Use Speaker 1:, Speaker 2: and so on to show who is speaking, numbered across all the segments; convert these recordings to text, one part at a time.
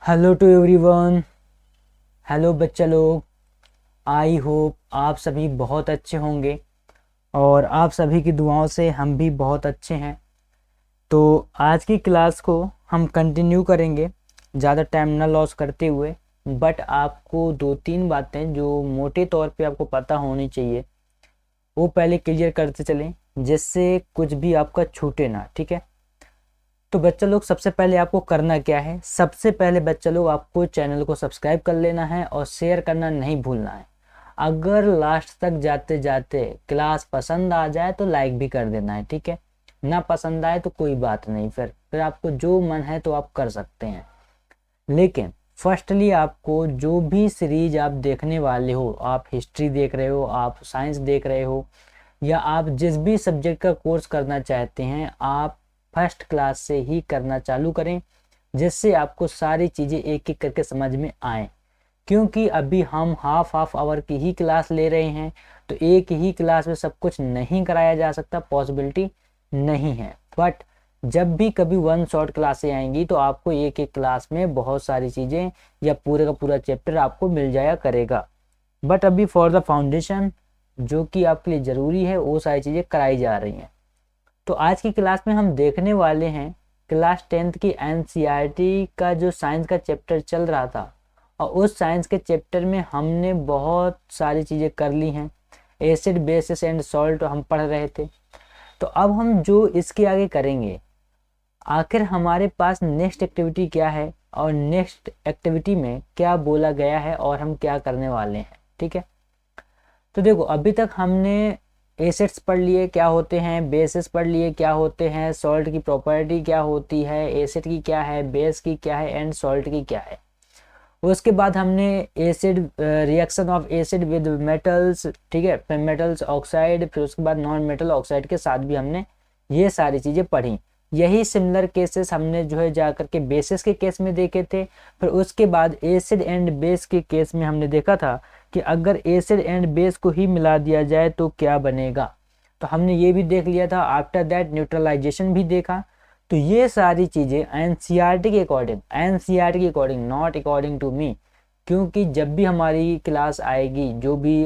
Speaker 1: Hello to everyone. Hello बच्चा लोग। I hope आप सभी बहुत अच्छे होंगे और आप सभी की दुआओं से हम भी बहुत अच्छे हैं। तो आज की क्लास को हम कंटिन्यू करेंगे ज़्यादा टाइम ना लॉस करते हुए। बट आपको दो तीन बातें जो मोटे तौर पे आपको पता होनी चाहिए वो पहले क्लियर करते चलें, जिससे कुछ भी आपका छूटे ना। ठीक है। तो बच्चा लोग, सबसे पहले आपको करना क्या है? सबसे पहले बच्चा लोग आपको चैनल को सब्सक्राइब कर लेना है और शेयर करना नहीं भूलना है। अगर लास्ट तक जाते जाते क्लास पसंद आ जाए तो लाइक भी कर देना है। ठीक है। ना पसंद आए तो कोई बात नहीं, फिर आपको जो मन है तो आप कर सकते हैं। लेकिन फर्स्टली आपको जो भी सीरीज आप देखने वाले हो, आप हिस्ट्री देख रहे हो, आप साइंस देख रहे हो, या आप जिस भी सब्जेक्ट का कोर्स करना चाहते हैं, आप फर्स्ट क्लास से ही करना चालू करें, जिससे आपको सारी चीज़ें एक एक करके समझ में आए। क्योंकि अभी हम हाफ हाफ आवर की ही क्लास ले रहे हैं, तो एक ही क्लास में सब कुछ नहीं कराया जा सकता, पॉसिबिलिटी नहीं है। बट जब भी कभी वन शॉट क्लासें आएंगी तो आपको एक एक क्लास में बहुत सारी चीज़ें या पूरे का पूरा चैप्टर आपको मिल जाया करेगा। बट अभी फॉर द फाउंडेशन जो कि आपके लिए ज़रूरी है वो सारी चीज़ें कराई जा रही हैं। तो आज की क्लास में हम देखने वाले हैं क्लास 10th की एनसीईआरटी का जो साइंस का चैप्टर चल रहा था, और उस साइंस के चैप्टर में हमने बहुत सारी चीज़ें कर ली हैं। एसिड बेसिस एंड सॉल्ट हम पढ़ रहे थे। तो अब हम जो इसके आगे करेंगे, आखिर हमारे पास नेक्स्ट एक्टिविटी क्या है और नेक्स्ट एक्टिविटी में क्या बोला गया है और हम क्या करने वाले हैं। ठीक है। तो देखो, अभी तक हमने एसिड्स पढ़ लिए क्या होते हैं, बेसिस पढ़ लिए क्या होते हैं, सॉल्ट की प्रॉपर्टी क्या होती है, एसिड की क्या है, बेस की क्या है एंड सॉल्ट की क्या है। उसके बाद हमने acid reaction of acid with metals, ठीक है, फिर मेटल्स ऑक्साइड, फिर उसके बाद नॉन मेटल ऑक्साइड के साथ भी हमने ये सारी चीज़ें पढ़ी। यही सिमिलर केसेस हमने जो है जा करके बेसिस के केस में देखे थे। फिर उसके बाद एसिड एंड बेस के केस में हमने देखा था कि अगर एसिड एंड बेस को ही मिला दिया जाए तो क्या बनेगा, तो हमने ये भी देख लिया था। आफ्टर दैट न्यूट्रलाइजेशन भी देखा। तो ये सारी चीज़ें एनसीईआरटी के according, not according to me, क्योंकि जब भी हमारी क्लास आएगी, जो भी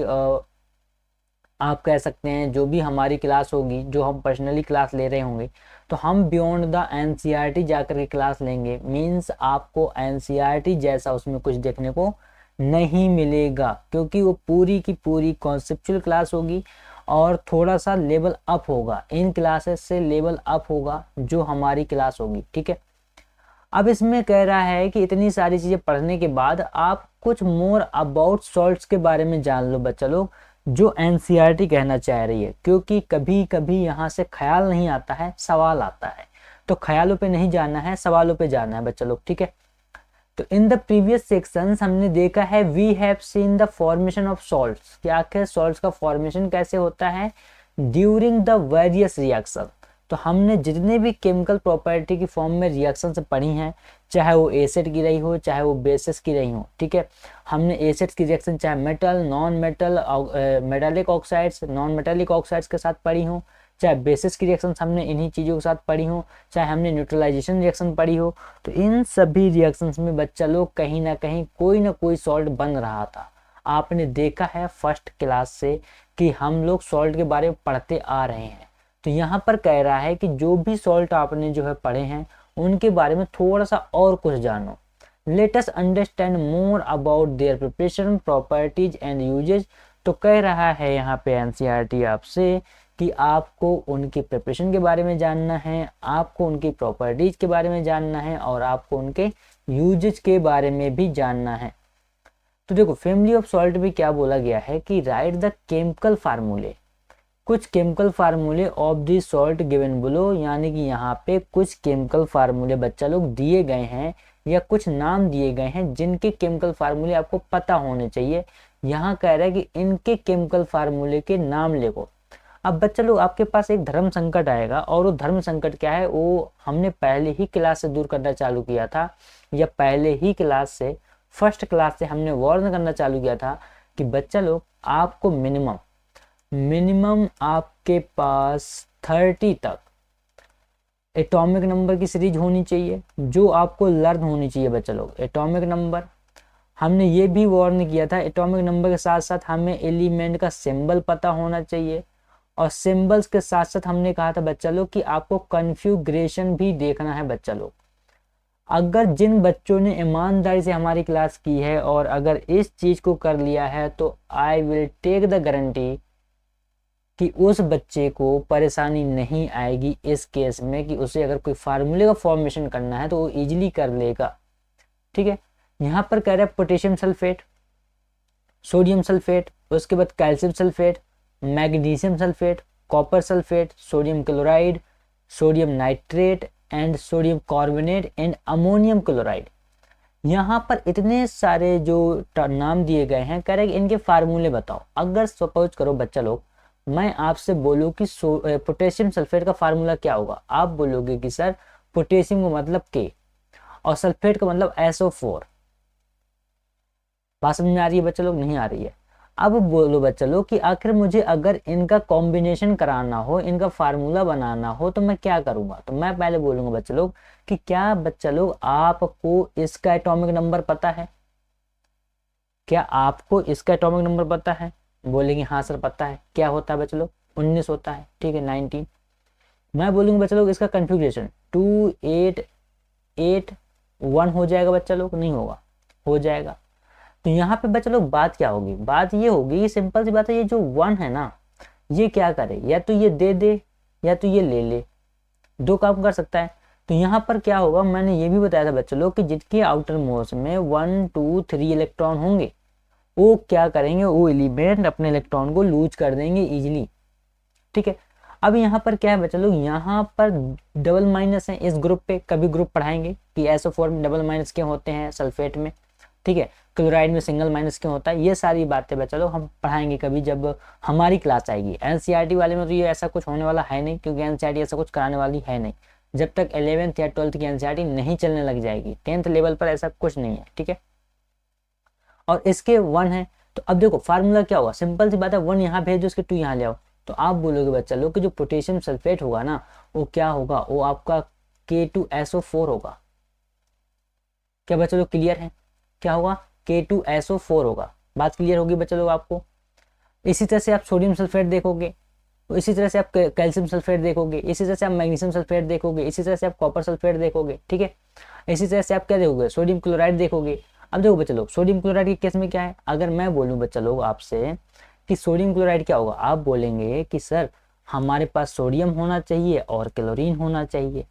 Speaker 1: आप कह सकते हैं जो भी हमारी क्लास होगी, जो हम पर्सनली क्लास ले रहे होंगे, तो हम बियॉन्ड द एनसीईआरटी जाकर के क्लास लेंगे। मीन्स आपको एनसीईआरटी जैसा उसमें कुछ देखने को नहीं मिलेगा, क्योंकि वो पूरी की पूरी कॉन्सेप्चुअल क्लास होगी और थोड़ा सा लेवल अप होगा, इन क्लासेस से लेवल अप होगा जो हमारी क्लास होगी। ठीक है। अब इसमें कह रहा है कि इतनी सारी चीज़ें पढ़ने के बाद आप कुछ मोर अबाउट सॉल्ट्स के बारे में जान लो बच्चा लोग, जो एनसीईआरटी कहना चाह रही है। क्योंकि कभी कभी यहाँ से ख्याल नहीं आता है, सवाल आता है। तो ख्यालों पे नहीं जाना है, सवालों पे जाना है बच्चा लोग। ठीक है। तो इन द प्रीवियस सेक्शंस हमने देखा है, we have seen the formation of salts, कि आखिर सॉल्ट्स का फॉर्मेशन कैसे होता है ड्यूरिंग द वेरियस रिएक्शन। तो हमने जितने भी केमिकल प्रॉपर्टी की फॉर्म में रिएक्शन पढ़ी हैं, चाहे वो एसिड की रही हो चाहे वो बेसिस की रही हो। ठीक है। हमने एसिड्स की रिएक्शन चाहे metal, non metal, metallic oxides, non metallic oxides के साथ पढ़ी हो, चाहे बेसिस की रिएक्शन हमने इन्हीं चीज़ों के साथ पढ़ी हो, चाहे हमने न्यूट्रलाइजेशन रिएक्शन पढ़ी हो। तो इन सभी रिएक्शंस में बच्चा लोग कहीं ना कहीं कोई ना कोई सॉल्ट बन रहा था। आपने देखा है फर्स्ट क्लास से कि हम लोग सॉल्ट के बारे में पढ़ते आ रहे हैं। तो यहाँ पर कह रहा है कि जो भी सॉल्ट आपने जो है पढ़े हैं उनके बारे में थोड़ा सा और कुछ जानो। Let us understand more about their preparation, properties and uses. तो कह रहा है यहाँ पे एनसीईआरटी आपसे कि आपको उनकी प्रिपरेशन के बारे में जानना है, आपको उनकी प्रॉपर्टीज के बारे में जानना है और आपको उनके यूजेज के बारे में भी जानना है। तो देखो, फैमिली ऑफ सॉल्ट भी क्या बोला गया है कि राइट द केमिकल फार्मूले, कुछ केमिकल फार्मूले of the salt given below, यानी कि यहाँ पे कुछ केमिकल फार्मूले बच्चा लोग दिए गए हैं या कुछ नाम दिए गए हैं जिनके केमिकल फार्मूले आपको पता होने चाहिए। यहाँ कह रहा है कि इनके केमिकल फार्मूले के नाम लिखो। अब बच्चा लोग, आपके पास एक धर्म संकट आएगा, और वो धर्म संकट क्या है वो हमने पहले ही क्लास से दूर करना चालू किया था, या पहले ही क्लास से, फर्स्ट क्लास से हमने वार्न करना चालू किया था कि बच्चा लोग आपको मिनिमम आपके पास 30 तक एटॉमिक नंबर की सीरीज होनी चाहिए जो आपको लर्न होनी चाहिए बच्चा लोग। एटॉमिक नंबर हमने ये भी वार्न किया था, एटॉमिक नंबर के साथ साथ हमें एलिमेंट का सिंबल पता होना चाहिए, और सिंबल्स के साथ साथ हमने कहा था बच्चा लोग कि आपको कन्फ्यूग्रेशन भी देखना है बच्चा लोग। अगर जिन बच्चों ने ईमानदारी से हमारी क्लास की है और अगर इस चीज को कर लिया है तो I will take the guarantee कि उस बच्चे को परेशानी नहीं आएगी इस केस में कि उसे अगर कोई फार्मूले का फॉर्मेशन करना है तो वो इजीली कर लेगा। ठीक है, यहाँ पर कह रहा है पोटेशियम सल्फेट, सोडियम सल्फेट, उसके बाद calcium sulphate, magnesium sulphate, copper sulphate, sodium chloride, sodium nitrate and sodium carbonate and ammonium chloride. यहाँ पर इतने सारे जो नाम दिए गए हैं, कह रहे हैं कि इनके फार्मूले बताओ। अगर सपोज करो बच्चा लोग मैं आपसे बोलूँ कि पोटेशियम सल्फेट का फार्मूला क्या होगा, आप बोलोगे कि सर पोटेशियम का मतलब के और सल्फेट का मतलब SO4। बात समझ में आ रही है बच्चा लोग? नहीं आ रही है। अब बोलो बच्चा लोग कि आखिर मुझे अगर इनका कॉम्बिनेशन कराना हो, इनका फार्मूला बनाना हो तो मैं क्या करूंगा। तो मैं पहले बोलूंगा बच्चा लोग कि क्या बच्चा लोग आपको इसका एटॉमिक नंबर पता है? क्या आपको इसका एटॉमिक नंबर पता है? बोलेंगे हाँ सर पता है। क्या होता है बच्चा लोग? 19 होता है। ठीक है, 19। मैं बोलूंगा बच्चा लोग इसका कन्फिग्रेशन 2881 हो जाएगा बच्चा लोग? नहीं होगा, हो जाएगा। तो यहाँ पे बच्चा लोग बात क्या होगी? बात ये होगी, ये सिंपल सी बात है, ये जो 1 है ना ये क्या करे, या तो ये दे दे या तो ये ले ले, दो काम कर सकता है। तो यहाँ पर क्या होगा, मैंने ये भी बताया था बच्चा लोग कि जिनके आउटर मोस्ट में 1 2 3 इलेक्ट्रॉन होंगे वो क्या करेंगे, वो एलिमेंट अपने इलेक्ट्रॉन को लूज कर देंगे इजीली। ठीक है, अब यहाँ पर क्या है बच्चा लोग, यहाँ पर डबल माइनस है इस ग्रुप पे, कभी ग्रुप पढ़ाएंगे कि SO4 में डबल माइनस क्यों होते हैं सल्फेट में। ठीक है, क्लोराइड में सिंगल माइनस क्यों होता है, ये सारी बातें बच्चा लोग हम पढ़ाएंगे कभी जब हमारी क्लास आएगी। NCERT वाले में तो ये ऐसा कुछ होने वाला है नहीं, क्योंकि NCERT ऐसा कुछ कराने वाली है नहीं जब तक 11th या 12th की NCERT नहीं चलने लग जाएगी। 10th लेवल पर ऐसा कुछ नहीं है। ठीक है, और इसके 1 है। तो अब देखो फार्मूला क्या होगा, सिंपल सी बात है, 1 यहाँ भेज दो, उसके 2 यहाँ ले आओ। तो आप बोलोगे बच्चा लोग कि जो पोटेशियम सल्फेट होगा ना वो क्या होगा, वो आपका K2SO4 होगा। क्या बच्चा लोग क्लियर है? क्या होगा? K2SO4 होगा। बात क्लियर होगी बच्चा लोग आपको? इसी तरह से आप सोडियम सल्फेट देखोगे, इसी तरह से आप कैल्शियम सल्फेट देखोगे, इसी तरह से आप मैग्नीशियम सल्फेट देखोगे, इसी तरह से आप कॉपर सल्फेट देखोगे। ठीक है, इसी तरह से आप क्या देखोगे, सोडियम क्लोराइड देखोगे। अब देखो बच्चा लोग सोडियम क्लोराइड के केस में क्या है, अगर मैं बोलूँ बच्चा लोग आपसे कि सोडियम क्लोराइड क्या होगा, आप बोलेंगे कि सर हमारे पास सोडियम होना चाहिए और क्लोरीन होना चाहिए।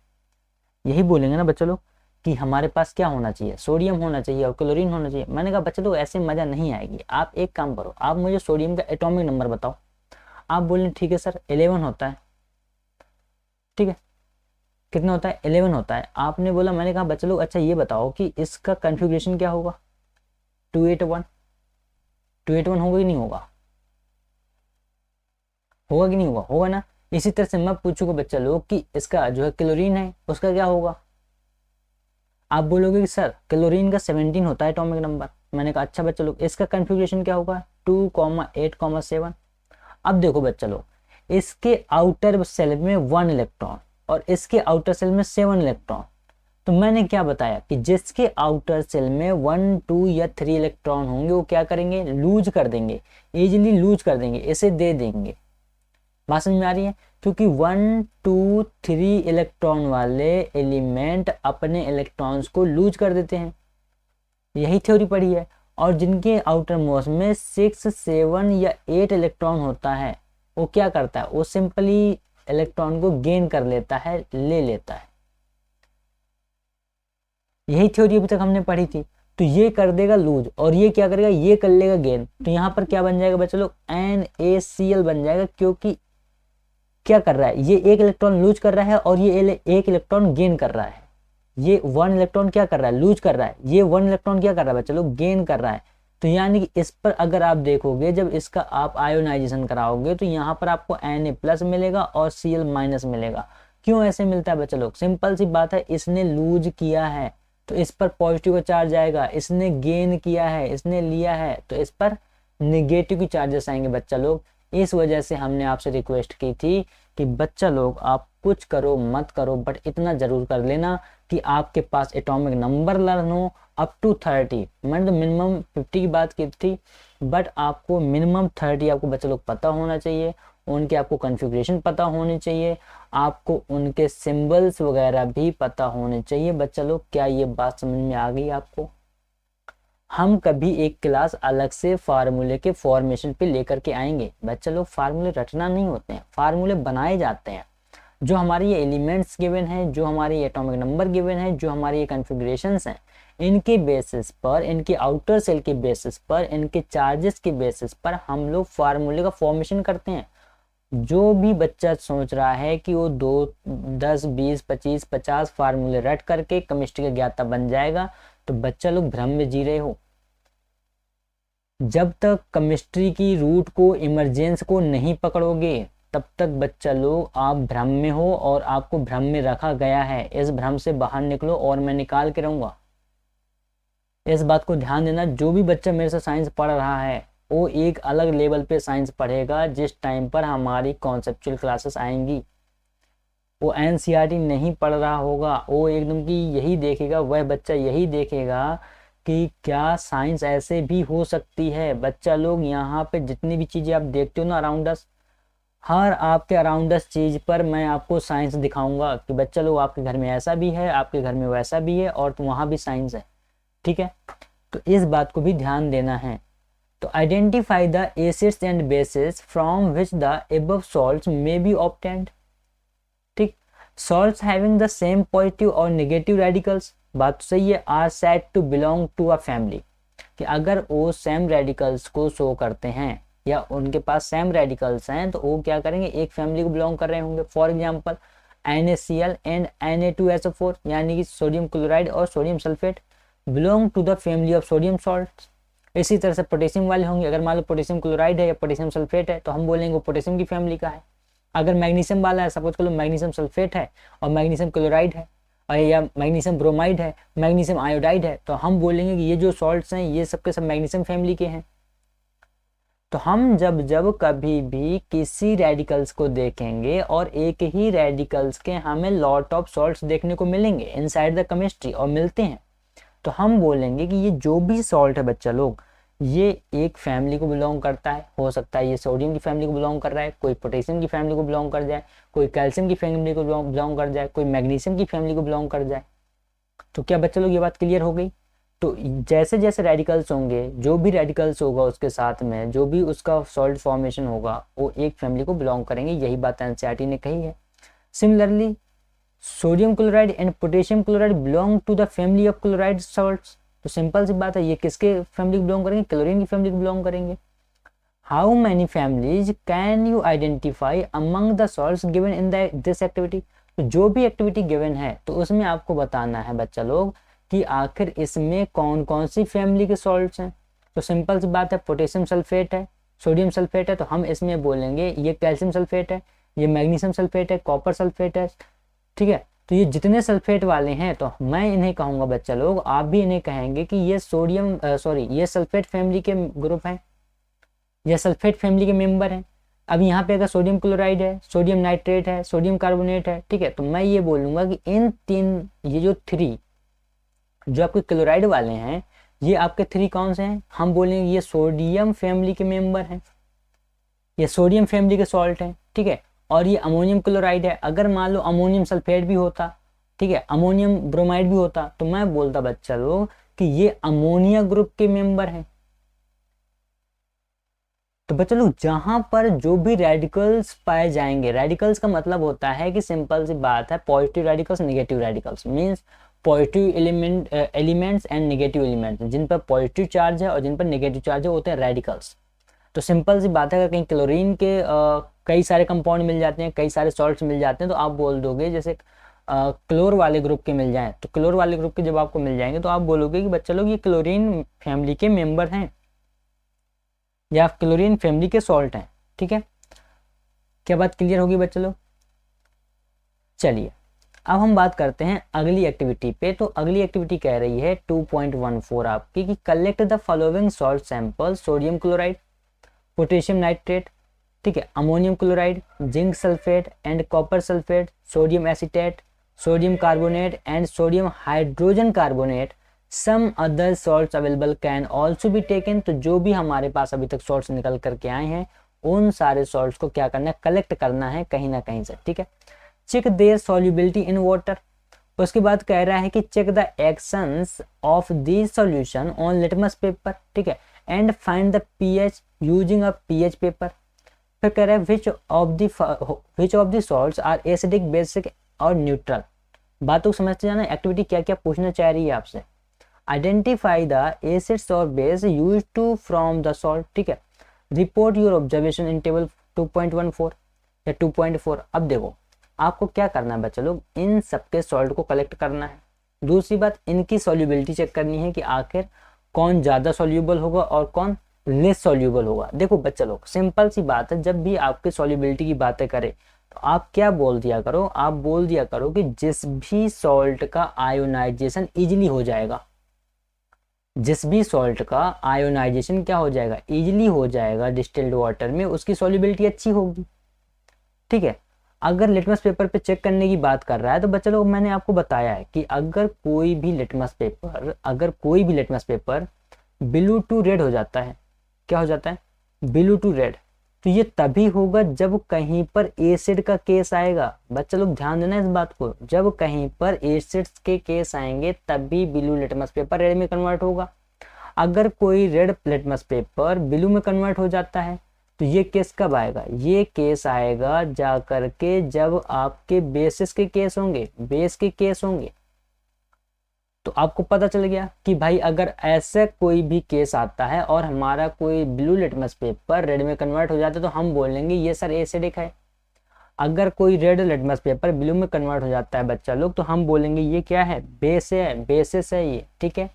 Speaker 1: यही बोलेंगे ना बच्चा लोग कि हमारे पास क्या होना चाहिए, सोडियम होना चाहिए और क्लोरीन होना चाहिए। मैंने कहा बच्चा लोग ऐसे मजा नहीं आएगी, आप एक काम करो, आप मुझे सोडियम का एटॉमिक नंबर बताओ। आप बोले ठीक है सर 11 होता है। ठीक है, कितना होता है? 11 होता है। आपने बोला, मैंने कहा बच्चा लोग अच्छा ये बताओ कि इसका कन्फिग्रेशन क्या होगा, 281। 281 होगा कि नहीं होगा? होगा कि नहीं होगा? होगा ना। इसी तरह से मैं पूछूंगा बच्चा लोग कि इसका जो है क्लोरीन है उसका क्या होगा। आप बोलोगे कि सर क्लोरीन का 17 होता है एटॉमिक नंबर। मैंने कहा अच्छा बच्चा लोग इसका कन्फिग्रेशन क्या होगा, 2,8,7। अब देखो बच्चा लोग इसके आउटर सेल में 1 इलेक्ट्रॉन और इसके आउटर सेल में 7 इलेक्ट्रॉन। तो मैंने क्या बताया कि जिसके आउटर सेल में 1 2 या 3 इलेक्ट्रॉन होंगे वो क्या करेंगे, लूज कर देंगे, इजीली लूज कर देंगे, इसे दे देंगे। बात समझ में आ रही है? क्योंकि 1 2 3 इलेक्ट्रॉन वाले एलिमेंट अपने इलेक्ट्रॉन्स को लूज कर देते हैं, यही थ्योरी पढ़ी है। और जिनके आउटर मोस्ट में 6 7 या 8 इलेक्ट्रॉन होता है वो क्या करता है, वो सिंपली इलेक्ट्रॉन को गेन कर लेता है, ले लेता है। यही थ्योरी अभी तक हमने पढ़ी थी। तो ये कर देगा लूज और ये क्या करेगा, ये कर लेगा गेन। तो यहाँ पर क्या बन जाएगा बच्चे लोग, NaCl बन जाएगा, क्योंकि क्या कर रहा है, ये एक इलेक्ट्रॉन लूज कर रहा है और ये एक इलेक्ट्रॉन गेन कर रहा है। ये 1 इलेक्ट्रॉन क्या कर रहा है, लूज कर रहा है, ये 1 इलेक्ट्रॉन क्या कर रहा है बच्चे लोग, गेन कर रहा है। तो यानी कि इस पर अगर आप देखोगे, जब इसका आप आयोनाइजेशन कराओगे तो यहाँ पर आपको Na+ मिलेगा और Cl- मिलेगा। क्यों ऐसे मिलता है बच्चे लोग, सिंपल सी बात है, इसने लूज किया है तो इस पर पॉजिटिव का चार्ज आएगा, इसने गेन किया है, इसने लिया है तो इस पर निगेटिव की चार्जेस आएंगे बच्चा लोग। इस वजह से हमने आपसे रिक्वेस्ट की थी कि बच्चा लोग आप कुछ करो मत करो, बट इतना जरूर कर लेना कि आपके पास एटॉमिक नंबर लर्न हो अप टू 30। मैंने तो मिनिमम 50 की बात की थी, बट आपको मिनिमम 30 आपको बच्चे लोग पता होना चाहिए, उनके आपको कॉन्फ़िगरेशन पता होनी चाहिए, आपको उनके सिंबल्स वगैरह भी पता होने चाहिए बच्चा लोग। क्या ये बात समझ में आ गई आपको? हम कभी एक क्लास अलग से फार्मूले के फॉर्मेशन पे लेकर के आएंगे बच्चा लोग। फार्मूले रटना नहीं होते हैं, फार्मूले बनाए जाते हैं। जो हमारे ये एलिमेंट्स गिवन हैं, जो हमारे ये एटॉमिक नंबर गिवन है, जो हमारे ये कॉन्फ़िगरेशंस हैं, इनके बेसिस पर, इनके आउटर सेल के बेसिस पर, इनके चार्जेस के बेसिस पर हम लोग फार्मूले का फॉर्मेशन करते हैं। जो भी बच्चा सोच रहा है कि वो 10 20 25 50 फार्मूले रट करके केमिस्ट्री का ज्ञाता बन जाएगा, तो बच्चा लोग भ्रम में जी रहे हो। जब तक केमिस्ट्री की रूट को, इमरजेंस को नहीं पकड़ोगे, तब तक बच्चा लोग आप भ्रम में हो और आपको भ्रम में रखा गया है। इस भ्रम से बाहर निकलो और मैं निकाल के रहूँगा। इस बात को ध्यान देना, जो भी बच्चा मेरे से साइंस पढ़ रहा है वो एक अलग लेवल पे साइंस पढ़ेगा जिस टाइम पर हमारी कॉन्सेप्चुअल क्लासेस आएंगी। वो एनसीईआरटी नहीं पढ़ रहा होगा, वो एकदम की यही देखेगा, वह बच्चा यही देखेगा कि क्या साइंस ऐसे भी हो सकती है। बच्चा लोग यहाँ पे जितनी भी चीज़ें आप देखते हो ना अराउंड अस, हर आपके अराउंड अस चीज़ पर मैं आपको साइंस दिखाऊंगा कि बच्चा लोग आपके घर में ऐसा भी है, आपके घर में वैसा भी है, और तो वहाँ भी साइंस है। ठीक है, तो इस बात को भी ध्यान देना है। तो identify the acids and bases from which the above salts may be obtained. ठीक, salts having the same positive और नेगेटिव रेडिकल्स, बात तो सही है, are said to belong to a family, कि अगर वो सेम रेडिकल्स को शो करते हैं या उनके पास सेम रेडिकल्स हैं तो वो क्या करेंगे, एक फैमिली को बिलोंग कर रहे होंगे। For example NaCl and Na2SO4, यानी कि सोडियम क्लोराइड और sodium sulphate belong to the family of sodium salts. इसी तरह से पोटेशियम वाले होंगे, अगर मान लो पोटेशियम क्लोराइड है या पोटेशियम सल्फेट है तो हम बोलेंगे वो पोटेशियम की फैमिली का है। अगर मैग्नीशियम वाला है, सपोज कर लो मैग्नीशियम सल्फेट है और मैग्नीशियम क्लोराइड है, और या मैग्नीशियम ब्रोमाइड है, मैग्नीशियम आयोडाइड है, तो हम बोलेंगे कि ये जो सॉल्ट्स हैं ये सबके सब मैग्नीशियम फैमिली के हैं। तो हम जब जब कभी भी किसी रेडिकल्स को देखेंगे और एक ही रेडिकल्स के हमें लॉट ऑफ सॉल्ट्स देखने को मिलेंगे इनसाइड द केमिस्ट्री, और मिलते हैं, तो हम बोलेंगे कि ये जो भी सॉल्ट है बच्चा लोग, ये एक फैमिली को बिलोंग करता है। हो सकता है ये सोडियम की फैमिली को बिलोंग कर रहा है, कोई पोटेशियम की फैमिली को बिलोंग कर जाए, कोई कैल्शियम की फैमिली को बिलोंग कर जाए, कोई मैग्नीशियम की फैमिली को बिलोंग कर जाए। तो क्या बच्चा लोग ये बात क्लियर हो गई? तो जैसे जैसे रेडिकल्स होंगे, जो भी रेडिकल्स होगा उसके साथ में जो भी उसका सॉल्ट फॉर्मेशन होगा वो एक फैमिली को बिलोंग करेंगे, यही बात एनसीईआरटी ने कही है। Similarly sodium chloride and potassium chloride belong to the family of chloride salts. तो सिंपल सी बात है, ये किसके फैमिली को बिलोंग करेंगे? क्लोरीन की फैमिली को बिलोंग करेंगे। How many families can you identify among the salts given in this activity? तो जो भी एक्टिविटी गिवन है तो उसमें आपको बताना है बच्चा लोग कि आखिर इसमें कौन कौन सी फैमिली के सॉल्ट्स हैं। तो सिंपल सी बात है, पोटेशियम सल्फेट है, सोडियम सल्फेट है, तो हम इसमें बोलेंगे ये कैल्शियम सल्फेट है, ये मैग्नीशियम सल्फेट है, कॉपर सल्फेट है। ठीक है, तो ये जितने सल्फेट वाले हैं तो मैं इन्हें कहूँगा बच्चा लोग, आप भी इन्हें कहेंगे कि ये ये सल्फेट फैमिली के ग्रुप हैं, ये सल्फेट फैमिली के मेंबर हैं। अब यहाँ पे अगर सोडियम क्लोराइड है, सोडियम नाइट्रेट है, सोडियम कार्बोनेट है, ठीक है, तो मैं ये बोलूँगा कि इन तीन, ये जो 3 जो आपके क्लोराइड वाले हैं, ये आपके 3 कौन से हैं? हम बोलेंगे ये सोडियम फैमिली के मेंबर हैं, ये सोडियम फैमिली के सॉल्ट हैं। ठीक है, और ये अमोनियम क्लोराइड है। अगर मान लो अमोनियम सल्फेट भी होता, ठीक है, अमोनियम ब्रोमाइड भी होता, तो मैं बोलता बच्चा लोग कि ये अमोनिया ग्रुप के मेंबर हैं। तो बच्चा लोग जहां पर जो भी रेडिकल्स पाए जाएंगे, रेडिकल्स का मतलब होता है कि सिंपल सी बात है, positive radicals, negative radicals, means positive elements and negative elements, जिन पर पॉजिटिव चार्ज है और जिन पर नेगेटिव चार्ज है होते हैं रेडिकल्स। तो सिंपल सी बात है, अगर कहीं क्लोरीन के कई सारे कंपाउंड मिल जाते हैं, कई सारे सॉल्ट्स मिल जाते हैं, तो आप बोल दोगे जैसे क्लोर वाले ग्रुप के मिल जाएं, तो क्लोर वाले ग्रुप के जब आपको मिल जाएंगे तो आप बोलोगे कि बच्चा लोग ये क्लोरीन फैमिली के मेंबर हैं या क्लोरीन फैमिली के सॉल्ट हैं। ठीक है, क्या बात क्लियर होगी बच्चा लोग? चलिए अब हम बात करते हैं अगली एक्टिविटी पे। तो अगली एक्टिविटी कह रही है 2.14 आपकी कि collect the following salt sample, sodium chloride, potassium nitrate, ठीक है, ammonium chloride, zinc sulphate and copper sulphate, sodium acetate, sodium carbonate and sodium hydrogen carbonate, some other salts available can also be taken. तो जो भी हमारे पास अभी तक salts निकल करके आए हैं उन सारे सॉल्ट्स को क्या करना है, कलेक्ट करना है कहीं ना कहीं से। ठीक है, check their solubility in water. उसके बाद कह रहा है कि check the actions of the solution on litmus paper. ठीक है, and find the pH using a pH paper. फिर कह रहा है which of the salts are acidic, basic और न्यूट्रल। बातों को समझते जाना, एक्टिविटी क्या क्या पूछना चाह रही है आपसे। आइडेंटिफाई द एसिड्स और base used to from the salt. ठीक है, report your observation in table 2.14 या 2.4। अब देखो आपको क्या करना है बच्चे लोग, इन सबके सॉल्ट को कलेक्ट करना है। दूसरी बात, इनकी सॉल्युबिलिटी चेक करनी है कि आखिर कौन ज़्यादा सॉल्यूबल होगा और कौन लेस सॉल्यूबल होगा। देखो बच्चे लोग, सिंपल सी बात है, जब भी आपके सॉल्युबिलिटी की बातें करें तो आप क्या बोल दिया करो, आप बोल दिया करो कि जिस भी सॉल्ट का आयोनाइजेशन इजीली हो जाएगा, जिस भी सॉल्ट का आयोनाइजेशन क्या हो जाएगा, इजीली हो जाएगा डिस्टिल्ड वाटर में, उसकी सॉल्युबिलिटी अच्छी होगी। ठीक है, अगर लिटमस पेपर पे चेक करने की बात कर रहा है तो बच्चे लोग मैंने आपको बताया है कि अगर कोई भी litmus paper blue to red हो जाता है, क्या हो जाता है, ब्लू टू रेड, तो ये तभी होगा जब कहीं पर एसिड का केस आएगा। बच्चे लोग ध्यान देना इस बात को, जब कहीं पर एसिड्स के केस आएंगे तभी ब्लू लिटमस पेपर रेड में कन्वर्ट होगा। अगर कोई रेड लिटमस पेपर ब्लू में कन्वर्ट हो जाता है तो ये केस कब आएगा, ये केस आएगा जा करके जब आपके बेसिस के केस होंगे, बेस के केस होंगे। तो आपको पता चल गया कि भाई अगर ऐसा कोई भी केस आता है और हमारा कोई ब्लू लिटमस पेपर रेड में कन्वर्ट हो जाता है तो हम बोलेंगे ये सर एसिडिक है। अगर कोई रेड लिटमस पेपर ब्लू में कन्वर्ट हो जाता है बच्चा लोग तो हम बोलेंगे ये क्या है, बेस है, बेसिस है ये। ठीक है,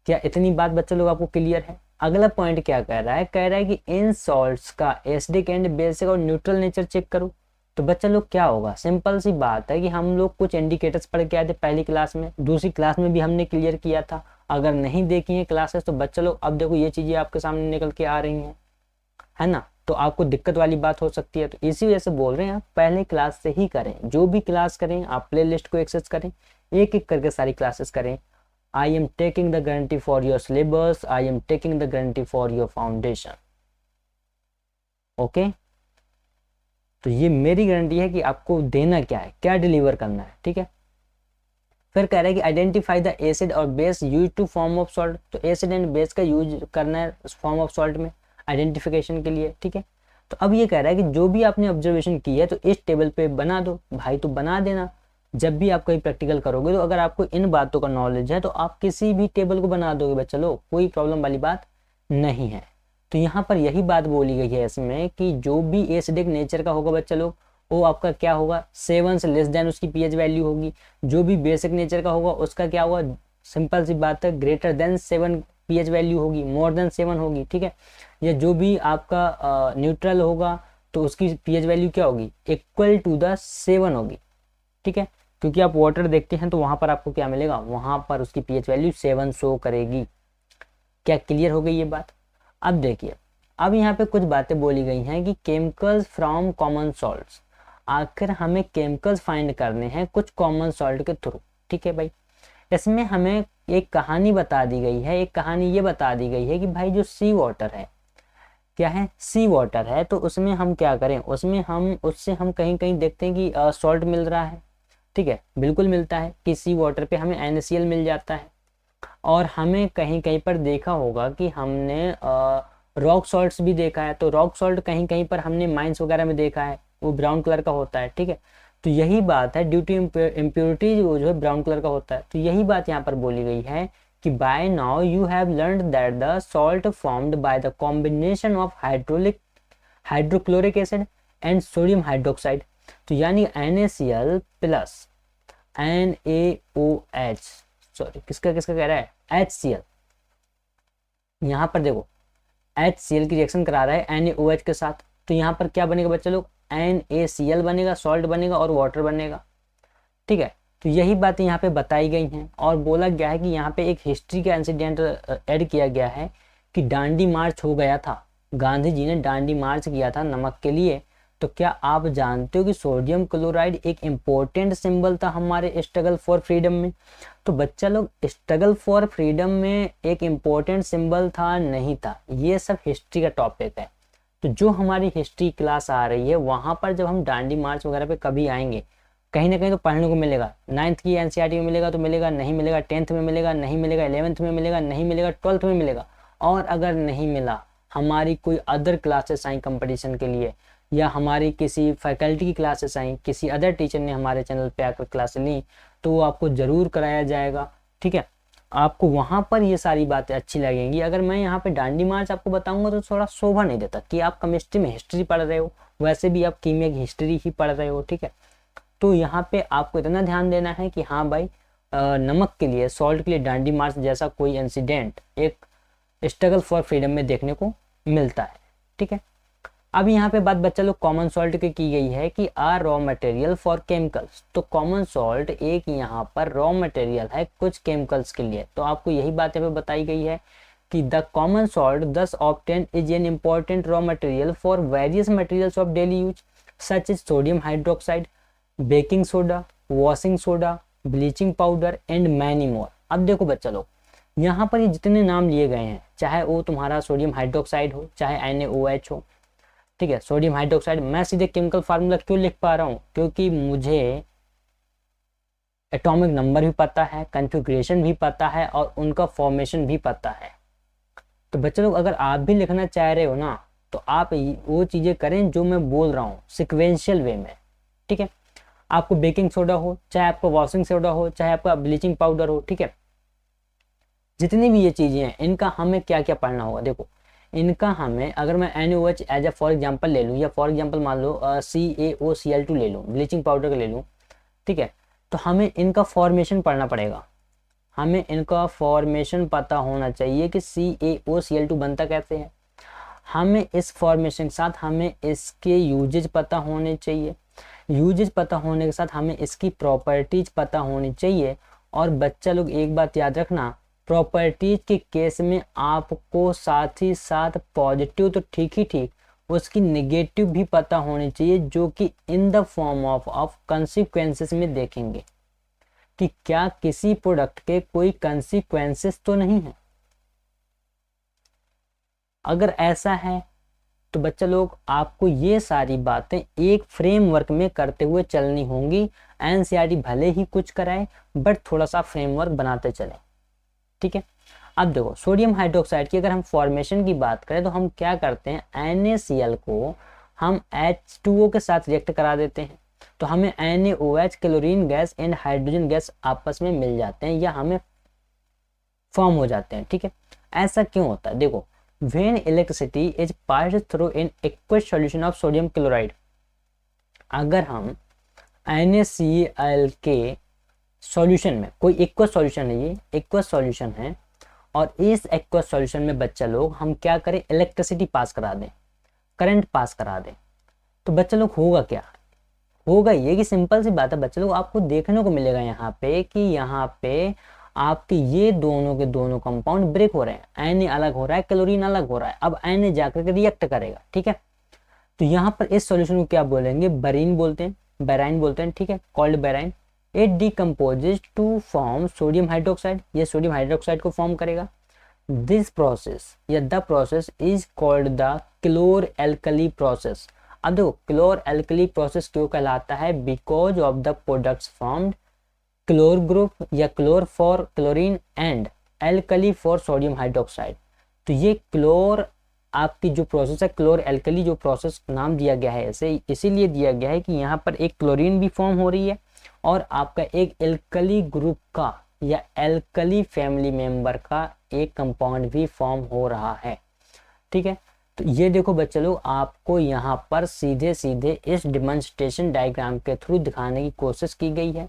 Speaker 1: क्या इतनी बात बच्चा लोग आपको क्लियर है। अगला पॉइंट क्या कह रहा है, कह रहा है कि इन सॉल्ट्स का एसिडिक एंड बेसिक और न्यूट्रल नेचर चेक करो। तो बच्चा लोग क्या होगा, सिंपल सी बात है कि हम लोग कुछ इंडिकेटर्स पढ़ के आए थे पहली क्लास में, दूसरी क्लास में भी हमने क्लियर किया था। अगर नहीं देखी है क्लासेस तो बच्चा लोग अब देखो ये चीजें आपके सामने निकल के आ रही हैं, है ना, तो आपको दिक्कत वाली बात हो सकती है। तो इसी वजह से बोल रहे हैं आप पहले क्लास से ही करें, जो भी क्लास करें आप प्ले लिस्ट को एक्सेस करें, एक एक करके सारी क्लासेस करें। I am taking the guarantee for your syllabus, I am taking the guarantee for your foundation. Okay, तो ये मेरी गारंटी है कि आपको देना क्या है, क्या डिलीवर करना है। ठीक है, फिर कह रहा है कि आइडेंटिफाई द एसिड और base use to form of salt. तो एसिड एंड बेस का यूज करना है फॉर्म ऑफ सॉल्ट में आइडेंटिफिकेशन के लिए। ठीक है, तो अब ये कह रहा है कि जो भी आपने ऑब्जर्वेशन की है तो इस टेबल पे बना दो भाई, तो बना देना। जब भी आप कहीं प्रैक्टिकल करोगे तो अगर आपको इन बातों का नॉलेज है तो आप किसी भी टेबल को बना दोगे बच्चा लोग, कोई प्रॉब्लम वाली बात नहीं है। तो यहाँ पर यही बात बोली गई है इसमें कि जो भी एसिडिक नेचर का होगा बच्चा लोग वो आपका क्या होगा, 7 से लेस देन उसकी पीएच वैल्यू होगी। जो भी बेसिक नेचर का होगा उसका क्या होगा, सिंपल सी बात है, ग्रेटर देन 7 पीएच वैल्यू होगी, मोर देन 7 होगी। ठीक है, या जो भी आपका न्यूट्रल होगा तो उसकी पीएच वैल्यू क्या होगी, इक्वल टू द 7 होगी। ठीक है, क्योंकि आप वाटर देखते हैं तो वहां पर आपको क्या मिलेगा, वहां पर उसकी पीएच वैल्यू 7 शो करेगी। क्या क्लियर हो गई ये बात। अब देखिए, अब यहाँ पे कुछ बातें बोली गई हैं कि केमिकल्स फ्रॉम कॉमन सॉल्ट्स। आखिर हमें केमिकल्स फाइंड करने हैं कुछ कॉमन सॉल्ट के थ्रू। ठीक है भाई, इसमें हमें एक कहानी बता दी गई है, एक कहानी ये बता दी गई है कि भाई जो सी वाटर है, क्या है, सी वाटर है, तो उसमें हम क्या करें, उसमें हम उससे हम कहीं कहीं देखते हैं कि सॉल्ट मिल रहा है। ठीक है, बिल्कुल मिलता है कि सी वाटर पे हमें NaCl मिल जाता है। और हमें कहीं कहीं पर देखा होगा कि हमने रॉक सॉल्ट्स भी देखा है, तो रॉक सॉल्ट कहीं कहीं पर हमने माइंस वगैरह में देखा है, वो ब्राउन कलर का होता है। ठीक है, तो यही बात है, ड्यू टू इम्प्योरिटी वो जो है ब्राउन कलर का होता है। तो यही बात यहाँ पर बोली गई है कि by now you have learned that the salt formed by the combination of hydrochloric acid and sodium hydroxide. तो यानी NaCl प्लस NaOH, सॉरी किसका किसका कह रहा है, HCl। यहाँ पर देखो HCl की रिएक्शन करा रहा है NaOH के साथ, तो यहाँ पर क्या बनेगा बच्चे लोग, NaCl बनेगा, सॉल्ट बनेगा और वाटर बनेगा। ठीक है, तो यही बातें यहाँ पे बताई गई हैं और बोला गया है कि यहाँ पे एक हिस्ट्री का इंसिडेंट ऐड किया गया है कि डांडी मार्च हो गया था। गांधी जी ने दांडी मार्च किया था नमक के लिए, तो क्या आप जानते हो कि सोडियम क्लोराइड एक इम्पोर्टेंट सिंबल था हमारे स्ट्रगल फॉर फ्रीडम में? तो बच्चा लोग, स्ट्रगल फॉर फ्रीडम में एक इम्पोर्टेंट सिंबल था नहीं था, ये सब हिस्ट्री का टॉपिक है। तो जो हमारी हिस्ट्री क्लास आ रही है वहाँ पर जब हम दांडी मार्च वगैरह पे कभी आएंगे, कहीं ना कहीं तो पढ़ने को मिलेगा। 9th की एनसीईआरटी में मिलेगा तो मिलेगा, नहीं मिलेगा 10th में मिलेगा, नहीं मिलेगा 11th में मिलेगा, नहीं मिलेगा 12th में मिलेगा। और अगर नहीं मिला, हमारी कोई अदर क्लासेस आई कंपटीशन के लिए, या हमारी किसी फैकल्टी की क्लासेस आई, किसी अदर टीचर ने हमारे चैनल पे आकर क्लास ली, तो वो आपको ज़रूर कराया जाएगा। ठीक है, आपको वहाँ पर ये सारी बातें अच्छी लगेंगी। अगर मैं यहाँ पे दांडी मार्च आपको बताऊंगा तो थोड़ा शोभा नहीं देता कि आप केमिस्ट्री में हिस्ट्री पढ़ रहे हो, वैसे भी आप कीमिया की हिस्ट्री ही पढ़ रहे हो। ठीक है, तो यहाँ पे आपको इतना ध्यान देना है कि हाँ भाई, नमक के लिए, सॉल्ट के लिए दांडी मार्च जैसा कोई इंसिडेंट एक स्ट्रगल फॉर फ्रीडम में देखने को मिलता है। ठीक है, अब यहाँ पे बात बच्चा लोग कॉमन सॉल्ट की गई है कि are raw material for chemicals. तो कॉमन सॉल्ट एक यहाँ पर रॉ मटेरियल है कुछ केमिकल्स के लिए। तो आपको यही बात यहाँ पे बताई गई है कि द कॉमन सॉल्ट दस obtain is an important raw material for various materials of daily use such is sodium hydroxide, baking soda, washing soda, bleaching powder and many more. अब देखो बच्चा लोग, यहाँ पर ये जितने नाम लिए गए हैं, चाहे वो तुम्हारा सोडियम हाइड्रोक्साइड हो, चाहे NaOH हो, ठीक है, सोडियम हाइड्रोक्साइड, मैं सीधे केमिकल फार्मूला क्यों लिख पा रहा हूँ? क्योंकि मुझे एटॉमिक नंबर भी पता है, कॉन्फ़िगरेशन भी पता है और उनका फॉर्मेशन भी पता है। तो बच्चे लोग, अगर आप भी लिखना चाह रहे हो ना, तो आप वो चीज़ें करें जो मैं बोल रहा हूँ सिक्वेंशियल वे में। ठीक है, आपको बेकिंग सोडा हो, चाहे आपका वॉशिंग सोडा हो, चाहे आपका ब्लीचिंग पाउडर हो, ठीक है, जितनी भी ये चीज़ें हैं, इनका हमें क्या क्या पढ़ना होगा। देखो, इनका हमें, अगर मैं NaOH as a for example ले लूँ, या फॉर एग्जांपल मान लो CaOCl2 ले लूँ, ब्लीचिंग पाउडर का ले लूँ, ठीक है, तो हमें इनका फॉर्मेशन पढ़ना पड़ेगा। हमें इनका फॉर्मेशन पता होना चाहिए कि CaOCl2 बनता कैसे है। हमें इस फॉर्मेशन के साथ हमें इसके यूजेज पता होने चाहिए। यूजेज पता होने के साथ हमें इसकी प्रॉपर्टीज पता होनी चाहिए। और बच्चा लोग एक बात याद रखना, प्रॉपर्टीज के केस में आपको साथ ही साथ पॉजिटिव तो ठीक ही ठीक, उसकी नेगेटिव भी पता होनी चाहिए, जो कि in the form of consequences में देखेंगे कि क्या किसी प्रोडक्ट के कोई कंसिक्वेंसेस तो नहीं है। अगर ऐसा है तो बच्चा लोग, आपको ये सारी बातें एक फ्रेमवर्क में करते हुए चलनी होंगी। एनसीईआरटी भले ही कुछ कराए, बट थोड़ा सा फ्रेमवर्क बनाते चलें। ठीक है, अब देखो, सोडियम हाइड्रोक्साइड की अगर हम फॉर्मेशन की बात करें तो हम क्या करते हैं, NaCl को हम H2O के साथ रिएक्ट करा देते हैं, तो हमें NaOH, chlorine gas and hydrogen gas आपस में मिल जाते हैं या हमें फॉर्म हो जाते हैं। ठीक है, ऐसा क्यों होता है? देखो, when electricity is passed through in aqueous solution of sodium chloride, अगर हम NaCl के सॉल्यूशन में, कोई एक्वस सॉल्यूशन है, ये एक्वस सॉल्यूशन है, और इस एक्वस सॉल्यूशन में बच्चा लोग हम क्या करें, इलेक्ट्रिसिटी पास करा दें, करंट पास करा दें, तो बच्चा लोग होगा क्या? होगा ये कि सिंपल सी बात है बच्चा लोग, आपको देखने को मिलेगा यहाँ पे कि यहाँ पे आपके ये दोनों के दोनों कंपाउंड ब्रेक हो रहे हैं। Na अलग हो रहा है, क्लोरीन अलग हो रहा है। अब Na जाकर के रिएक्ट करेगा। ठीक है, तो यहाँ पर इस सॉल्यूशन को क्या बोलेंगे, बेरीन बोलते हैं, बेराइन बोलते हैं। ठीक है, called brine. It decomposes to form sodium hydroxide, ये सोडियम हाइड्रोक्साइड को फॉर्म करेगा। दिस प्रोसेस या the process is called the chlor alkali process. अब देखो, क्लोर एल्कली प्रोसेस क्यों कहलाता है, because of the products formed chlor group या chlor for chlorine and alkali for sodium hydroxide. तो ये क्लोर आपकी जो प्रोसेस है, क्लोर एल्कली जो प्रोसेस नाम दिया गया है ऐसे इसीलिए दिया गया है कि यहाँ पर एक क्लोरीन भी फॉर्म हो रही है और आपका एक एल्कली ग्रुप का या एल्कली फैमिली मेंबर का एक कंपाउंड भी फॉर्म हो रहा है। ठीक है, तो ये देखो बच्चे लोग, आपको यहाँ पर सीधे सीधे इस डेमोन्स्ट्रेशन डायग्राम के थ्रू दिखाने की कोशिश की गई है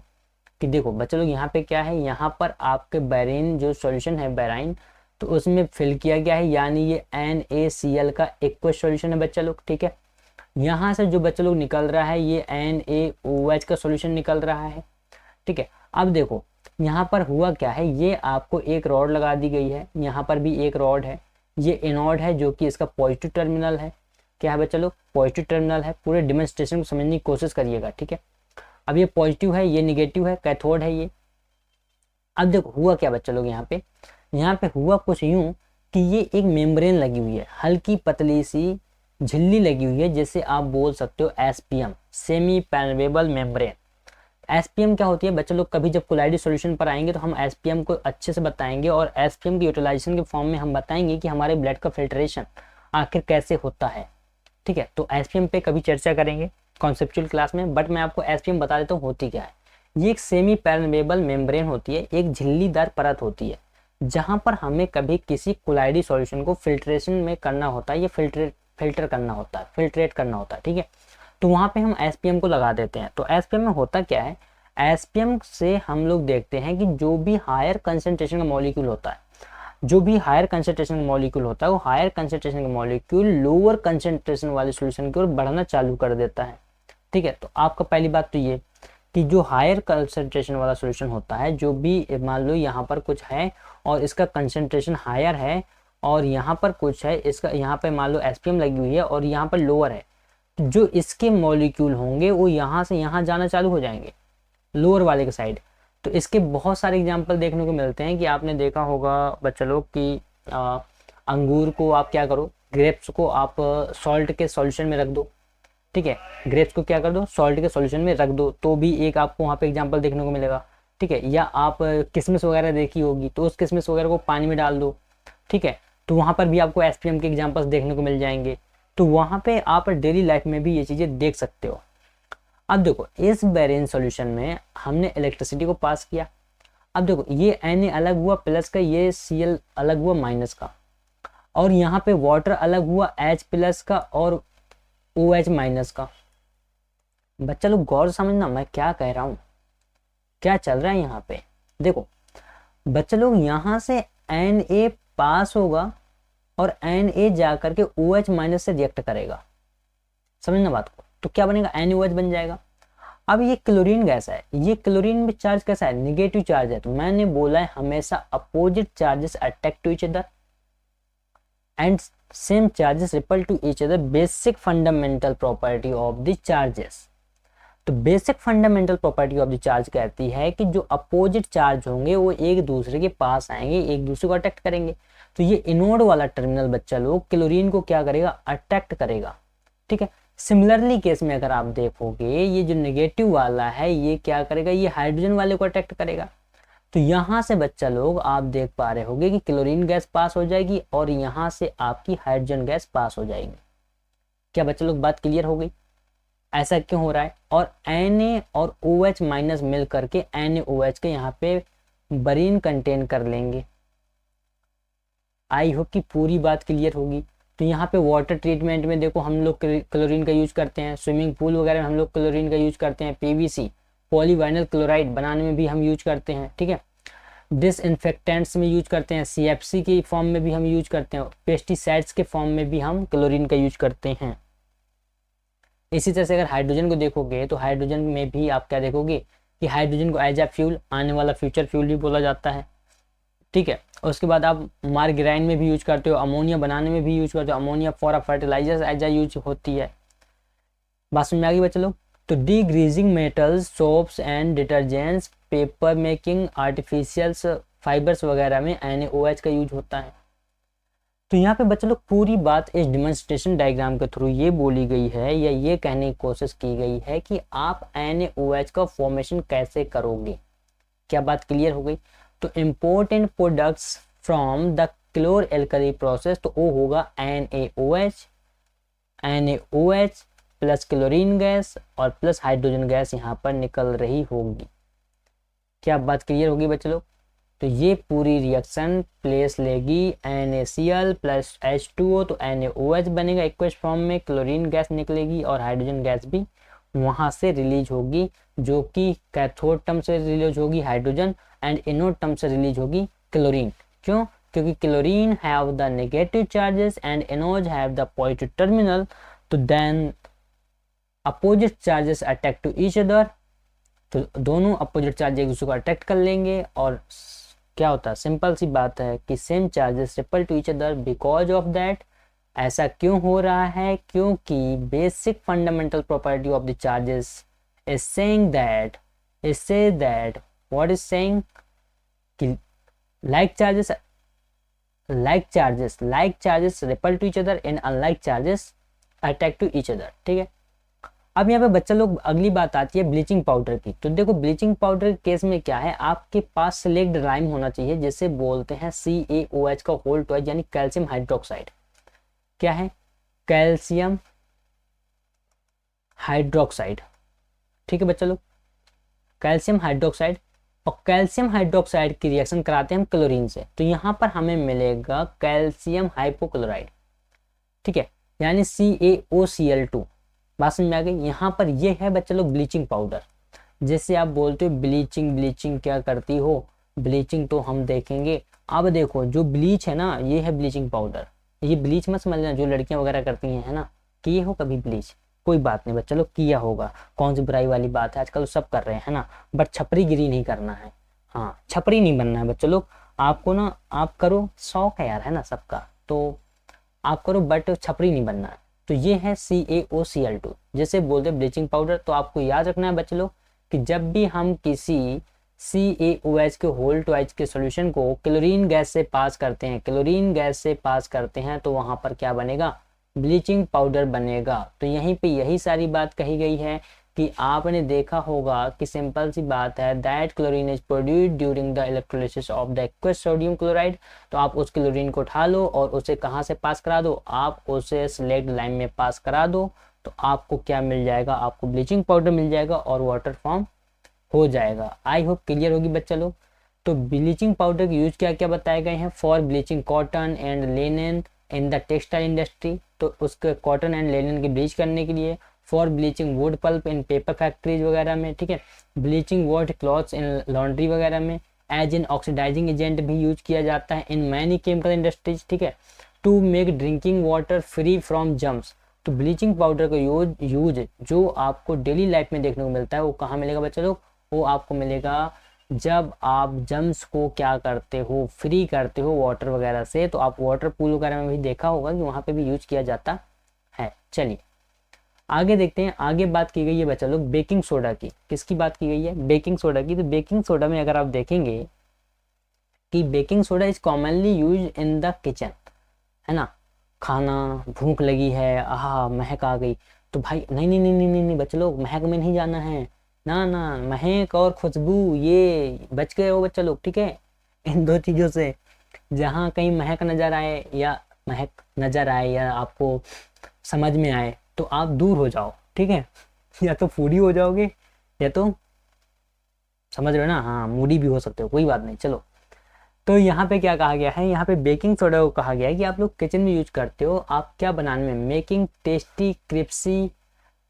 Speaker 1: कि देखो बच्चे लोग, यहाँ पे क्या है, यहाँ पर आपके बेरीन जो सॉल्यूशन है बेराइन, तो उसमें फिल किया गया है, यानी ये NaCl का एक्वस सॉल्यूशन है बच्चा लोग। ठीक है, यहाँ से जो बच्चे लोग निकल रहा है ये NaOH का सॉल्यूशन निकल रहा है। ठीक है, अब देखो यहाँ पर हुआ क्या है, ये आपको एक रॉड लगा दी गई है, यहाँ पर भी एक रॉड है, ये एनोड है जो कि इसका पॉजिटिव टर्मिनल है। क्या है बच्चा लोग, पॉजिटिव टर्मिनल है। पूरे डेमोन्स्ट्रेशन को समझने की कोशिश करिएगा, ठीक है। अब ये पॉजिटिव है, ये निगेटिव है, कैथोड है ये। अब देखो हुआ क्या बच्चा लोग, यहाँ पे हुआ कुछ यूं कि ये एक मेम्ब्रेन लगी हुई है, हल्की पतली सी झिल्ली लगी हुई है, जिसे आप बोल सकते हो SPM, semi permeable membrane. SPM क्या होती है बच्चे लोग, कभी जब कोलाइडी सॉल्यूशन पर आएंगे तो हम एसपीएम को अच्छे से बताएंगे, और एसपीएम की यूटिलाइजेशन के फॉर्म में हम बताएंगे कि हमारे ब्लड का फिल्ट्रेशन आखिर कैसे होता है, ठीक है। तो एसपीएम पे कभी चर्चा करेंगे कॉन्सेप्चुअल क्लास में, बट मैं आपको एसपीएम बता देता हूँ होती क्या है। ये एक सेमी परमेबल मेम्ब्रेन होती है, एक झिल्लीदार परत होती है, जहां पर हमें कभी किसी कोलाइडी सॉल्यूशन को फिल्ट्रेशन में करना होता है, ये फिल्टर करना होता है, फिल्ट्रेट करना होता है, ठीक है। तो वहां पे हम एसपीएम को लगा देते हैं। तो एसपीएम में होता क्या है, एसपीएम से हम लोग देखते हैं कि जो भी हायर कंसंट्रेशन का मॉलिक्यूल होता है, जो भी हायर कंसंट्रेशन का मॉलिक्यूल होता है, वो हायर कंसंट्रेशन का मॉलिक्यूल लोअर कंसंट्रेशन वाले सॉल्यूशन की ओर बढ़ना चालू कर देता है, ठीक है। तो आपका पहली बात तो ये कि जो हायर कंसंट्रेशन वाला सॉल्यूशन होता है, जो भी मान लो यहाँ पर कुछ है और इसका कंसंट्रेशन हायर है, और यहाँ पर कुछ है, इसका यहाँ पे मान लो एसपीएम लगी हुई है और यहाँ पर लोअर है, तो जो इसके मॉलिक्यूल होंगे वो यहाँ से यहाँ जाना चालू हो जाएंगे, लोअर वाले के साइड। तो इसके बहुत सारे एग्जाम्पल देखने को मिलते हैं कि आपने देखा होगा बच्चा लोग कि अंगूर को आप क्या करो, ग्रेप्स को आप सॉल्ट के सॉल्यूशन में रख दो, ठीक है। ग्रेप्स को क्या कर दो, सॉल्ट के सॉल्यूशन में रख दो, तो भी एक आपको वहाँ पे एग्जांपल देखने को मिलेगा, ठीक है। या आप किशमिश वगैरह देखी होगी, तो उस किशमिश वगैरह को पानी में डाल दो, ठीक है, तो वहाँ पर भी आपको एसपीएम के एग्जाम्पल्स देखने को मिल जाएंगे। तो वहाँ पे आप डेली लाइफ में भी ये चीज़ें देख सकते हो। अब देखो इस बेरिन सॉल्यूशन में हमने इलेक्ट्रिसिटी को पास किया। अब देखो ये Na अलग हुआ प्लस का, ये Cl अलग हुआ माइनस का, और यहाँ पे वाटर अलग हुआ H प्लस का और OH माइनस का। बच्चा लोग गौर से समझना मैं क्या कह रहा हूँ, क्या चल रहा है यहाँ पे। देखो बच्चा लोग यहाँ से Na पास होगा और Na जा करके OH माइनस से रिएक्ट करेगा, समझना बात को। तो क्या बनेगा, NaOH बन जाएगा। अब ये क्लोरीन गैस है, ये क्लोरीन में चार्ज कैसा है, निगेटिव चार्ज है। तो मैंने बोला है हमेशा opposite charges attract to each other and same charges repel to each other, basic fundamental property of the charges. तो basic fundamental property of the charge कहती है कि जो अपोजिट चार्ज होंगे वो एक दूसरे के पास आएंगे, एक दूसरे को अट्रैक्ट करेंगे। तो ये इनोड वाला टर्मिनल बच्चा लोग क्लोरीन को क्या करेगा, अट्रैक्ट करेगा, ठीक है। सिमिलरली केस में अगर आप देखोगे ये जो नेगेटिव वाला है ये क्या करेगा, ये हाइड्रोजन वाले को अट्रैक्ट करेगा। तो यहाँ से बच्चा लोग आप देख पा रहे होंगे कि क्लोरीन गैस पास हो जाएगी और यहाँ से आपकी हाइड्रोजन गैस पास हो जाएगी। क्या बच्चा लोग बात क्लियर हो गई, ऐसा क्यों हो रहा है। और Na और OH माइनस मिल करके NaOH के यहाँ पे बरीन कंटेन कर लेंगे। आई होप कि पूरी बात क्लियर होगी। तो यहाँ पे वाटर ट्रीटमेंट में देखो हम लोग क्लोरीन का यूज करते हैं, स्विमिंग पूल वगैरह में हम लोग क्लोरीन का यूज करते हैं, PVC पॉलीवाइनल क्लोराइड बनाने में भी हम यूज करते हैं, ठीक है। डिसइंफेक्टेंट्स में यूज करते हैं, CFC के फॉर्म में भी हम यूज करते हैं, पेस्टिसाइड्स के फॉर्म में भी हम क्लोरीन का यूज करते हैं। इसी तरह से अगर हाइड्रोजन को देखोगे तो हाइड्रोजन में भी आप क्या देखोगे कि हाइड्रोजन को एज ए फ्यूल, आने वाला फ्यूचर फ्यूल भी बोला जाता है, ठीक है। उसके बाद आप मार्गेराइन में भी यूज करते हो, अमोनिया बनाने में भी यूज करते हो, ammonia for fertilisers as a use होती है। बात समझ में आ गई बच्चे लोग। तो degreasing metals, soaps and detergents, paper making, artificial fibres वगैरह में NaOH का यूज होता है। तो यहाँ पे बच्चे लोग पूरी बात इस डेमोन्स्ट्रेशन डायग्राम के थ्रू ये बोली गई है या ये कहने की कोशिश की गई है कि आप NaOH का फॉर्मेशन कैसे करोगे। क्या बात क्लियर हो गई। तो important products from the chlor alkali process, तो वो होगा NaOH प्लस क्लोरीन गैस और प्लस हाइड्रोजन गैस यहाँ पर निकल रही होगी। क्या बात क्लियर होगी बच्चे लोग। तो ये पूरी रिएक्शन प्लेस लेगी NaCl प्लस H2O, तो NaOH बनेगा एक्वस फॉर्म में, क्लोरीन गैस निकलेगी और हाइड्रोजन गैस भी वहाँ से रिलीज होगी, जो कि कैथोड टर्म से रिलीज होगी हाइड्रोजन एंड एनोड टर्म से रिलीज होगी क्लोरीन। क्यों, क्योंकि chlorine have the negative charges and anode have the positive terminal, तो then opposite charges attract to each other, तो दोनों अपोजिट चार्ज एक दूसरे को अट्रैक्ट कर लेंगे और क्या होता है, सिंपल सी बात है कि same charges repel to each other because of that. ऐसा क्यों हो रहा है, क्योंकि basic fundamental property of the charges is saying that, is say that what is saying कि like charges repel to each other and unlike charges attack to each other। ठीक है, अब यहाँ पे बच्चा लोग अगली बात आती है ब्लीचिंग पाउडर की। तो देखो ब्लीचिंग पाउडर के केस में क्या है, आपके पास सिलेक्ट लाइम होना चाहिए जिसे बोलते हैं CaOH का होल ट्वाइस यानी कैल्शियम हाइड्रोक्साइड। क्या है, कैल्शियम हाइड्रोक्साइड। ठीक है बच्चा लोग, कैल्शियम हाइड्रोक्साइड, और कैल्शियम हाइड्रोक्साइड की रिएक्शन कराते हैं हम क्लोरीन से, तो यहाँ पर हमें मिलेगा कैल्शियम हाइपोक्लोराइड। ठीक है, यानी CaOCl2। बात समझ में आ गई। यहाँ पर ये है बच्चे लोग ब्लीचिंग पाउडर। जैसे आप बोलते हो ब्लीचिंग, ब्लीचिंग क्या करती हो, ब्लीचिंग तो हम देखेंगे। अब देखो जो ब्लीच है ना, ये है ब्लीचिंग पाउडर। ये ब्लीच मत समझना जो लड़कियां वगैरह करती हैं, है ना, किए हो कभी ब्लीच, कोई बात नहीं बच्चा लोग, किया होगा, कौन सी बुराई वाली बात है, आजकल सब कर रहे हैं, है ना, बट छपरी गिरी नहीं करना है। हाँ, छपरी नहीं बनना है बच्चा लोग, आपको ना, आप करो, शौक है यार, है ना सबका, तो आप करो बट छपरी नहीं बनना है। तो ये है CaOCl2 जैसे बोलते हैं ब्लीचिंग पाउडर। तो आपको याद रखना है बच्चे लोग कि जब भी हम किसी CaOH के होल ट्वाइस के सॉल्यूशन को क्लोरीन गैस से पास करते हैं, क्लोरीन गैस से पास करते हैं, तो वहां पर क्या बनेगा, ब्लीचिंग पाउडर बनेगा। तो यहीं पे यही सारी बात कही गई है कि आपने देखा होगा कि सिंपल सी बात है that chlorine is produced during the electrolysis of the aqueous sodium chloride. तो आप उस क्लोरीन को उठा लो और उसे कहाँ से पास करा दो, आप उसे सिलेक्ट लाइम में पास करा दो, तो आपको क्या मिल जाएगा, आपको ब्लीचिंग पाउडर मिल जाएगा और वाटर फॉर्म हो जाएगा। आई होप क्लियर होगी बच्चा लोग। तो ब्लीचिंग पाउडर के यूज क्या क्या बताए गए हैं, for bleaching cotton and linen in the textile industry, तो उसके कॉटन एंड लिनन की ब्लीच करने के लिए, for bleaching wood pulp in paper factories वगैरह में, ठीक है, bleaching what clothes in laundry वगैरह में, एज इन ऑक्सीडाइजिंग एजेंट भी यूज किया जाता है इन मैनी केमिकल इंडस्ट्रीज। ठीक है, to make drinking water free from germs. तो ब्लीचिंग पाउडर का यूज जो आपको डेली लाइफ में देखने को मिलता है वो कहाँ मिलेगा बच्चे लोग, वो आपको मिलेगा जब आप जम्स को क्या करते हो, फ्री करते हो वाटर वगैरह से। तो आप वाटर पूल वगैरह में भी देखा होगा कि वहाँ पे भी यूज किया जाता है। चलिए आगे देखते हैं। आगे बात की गई है बच्चा लोग बेकिंग सोडा की। किसकी बात की गई है, बेकिंग सोडा की। तो बेकिंग सोडा में अगर आप देखेंगे कि baking soda is commonly use in the kitchen, है ना, खाना, भूख लगी है, आहा महक आ गई, तो भाई नहीं नहीं नहीं नहीं नहीं, नहीं बच्चे लोग, महक में नहीं जाना है, ना ना, महक और खुशबू ये बच गए हो बच्चा लोग। ठीक है, इन दो चीज़ों से, जहाँ कहीं महक नजर आए या आपको समझ में आए तो आप दूर हो जाओ। ठीक है, या तो फूडी हो जाओगे या तो समझ रहे हो ना, हाँ मूडी भी हो सकते हो, कोई बात नहीं। चलो, तो यहाँ पे क्या कहा गया है, यहाँ पे बेकिंग सोडा को कहा गया है कि आप लोग किचन में यूज करते हो, आप क्या बनाने में, मेकिंग टेस्टी क्रिस्पी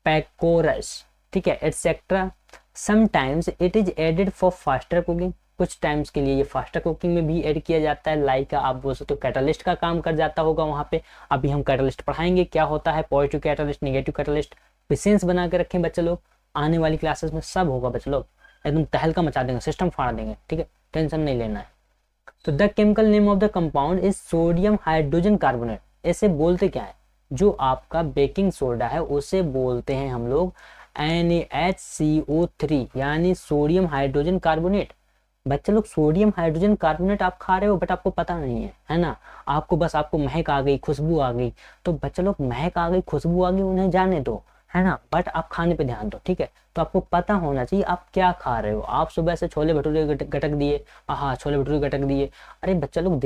Speaker 1: पैकोरस, ठीक है, etcetera. Sometimes it is added for faster cooking, कुछ टाइम्स के लिए ये फास्टर कुकिंग में भी ऐड किया जाता है। लाइक आप बोल सकते हो कैटलिस्ट का काम कर जाता होगा वहाँ पे। अभी हम कैटलिस्ट पढ़ाएंगे क्या होता है, positive catalyst, negative catalyst, patience बना के रखें बच्चे लोग, आने वाली क्लासेस में सब होगा बच्चे लोग, एकदम तहलका मचा देंगे, सिस्टम फाड़ देंगे। ठीक है, टेंशन नहीं लेना है। तो the chemical name of the compound is sodium hydrogen carbonate. ऐसे बोलते क्या है, जो आपका बेकिंग सोडा है उसे बोलते हैं हम लोग NaHCO3 यानी सोडियम हाइड्रोजन कार्बोनेट। बच्चे लोग सोडियम हाइड्रोजन कार्बोनेट आप खा रहे हो बट आपको पता नहीं है ना, आपको महक आ गई, खुशबू आ गई, तो बच्चे लोग महक आ गई, खुशबू आ गई, उन्हें जाने दो, है ना, बट आप खाने पे ध्यान दो। ठीक है, तो आपको पता होना चाहिए आप क्या खा रहे हो। आप सुबह से छोले भटूरे गटक दिए, हाँ छोले भटूरे गटक दिए, अरे बच्चा लोग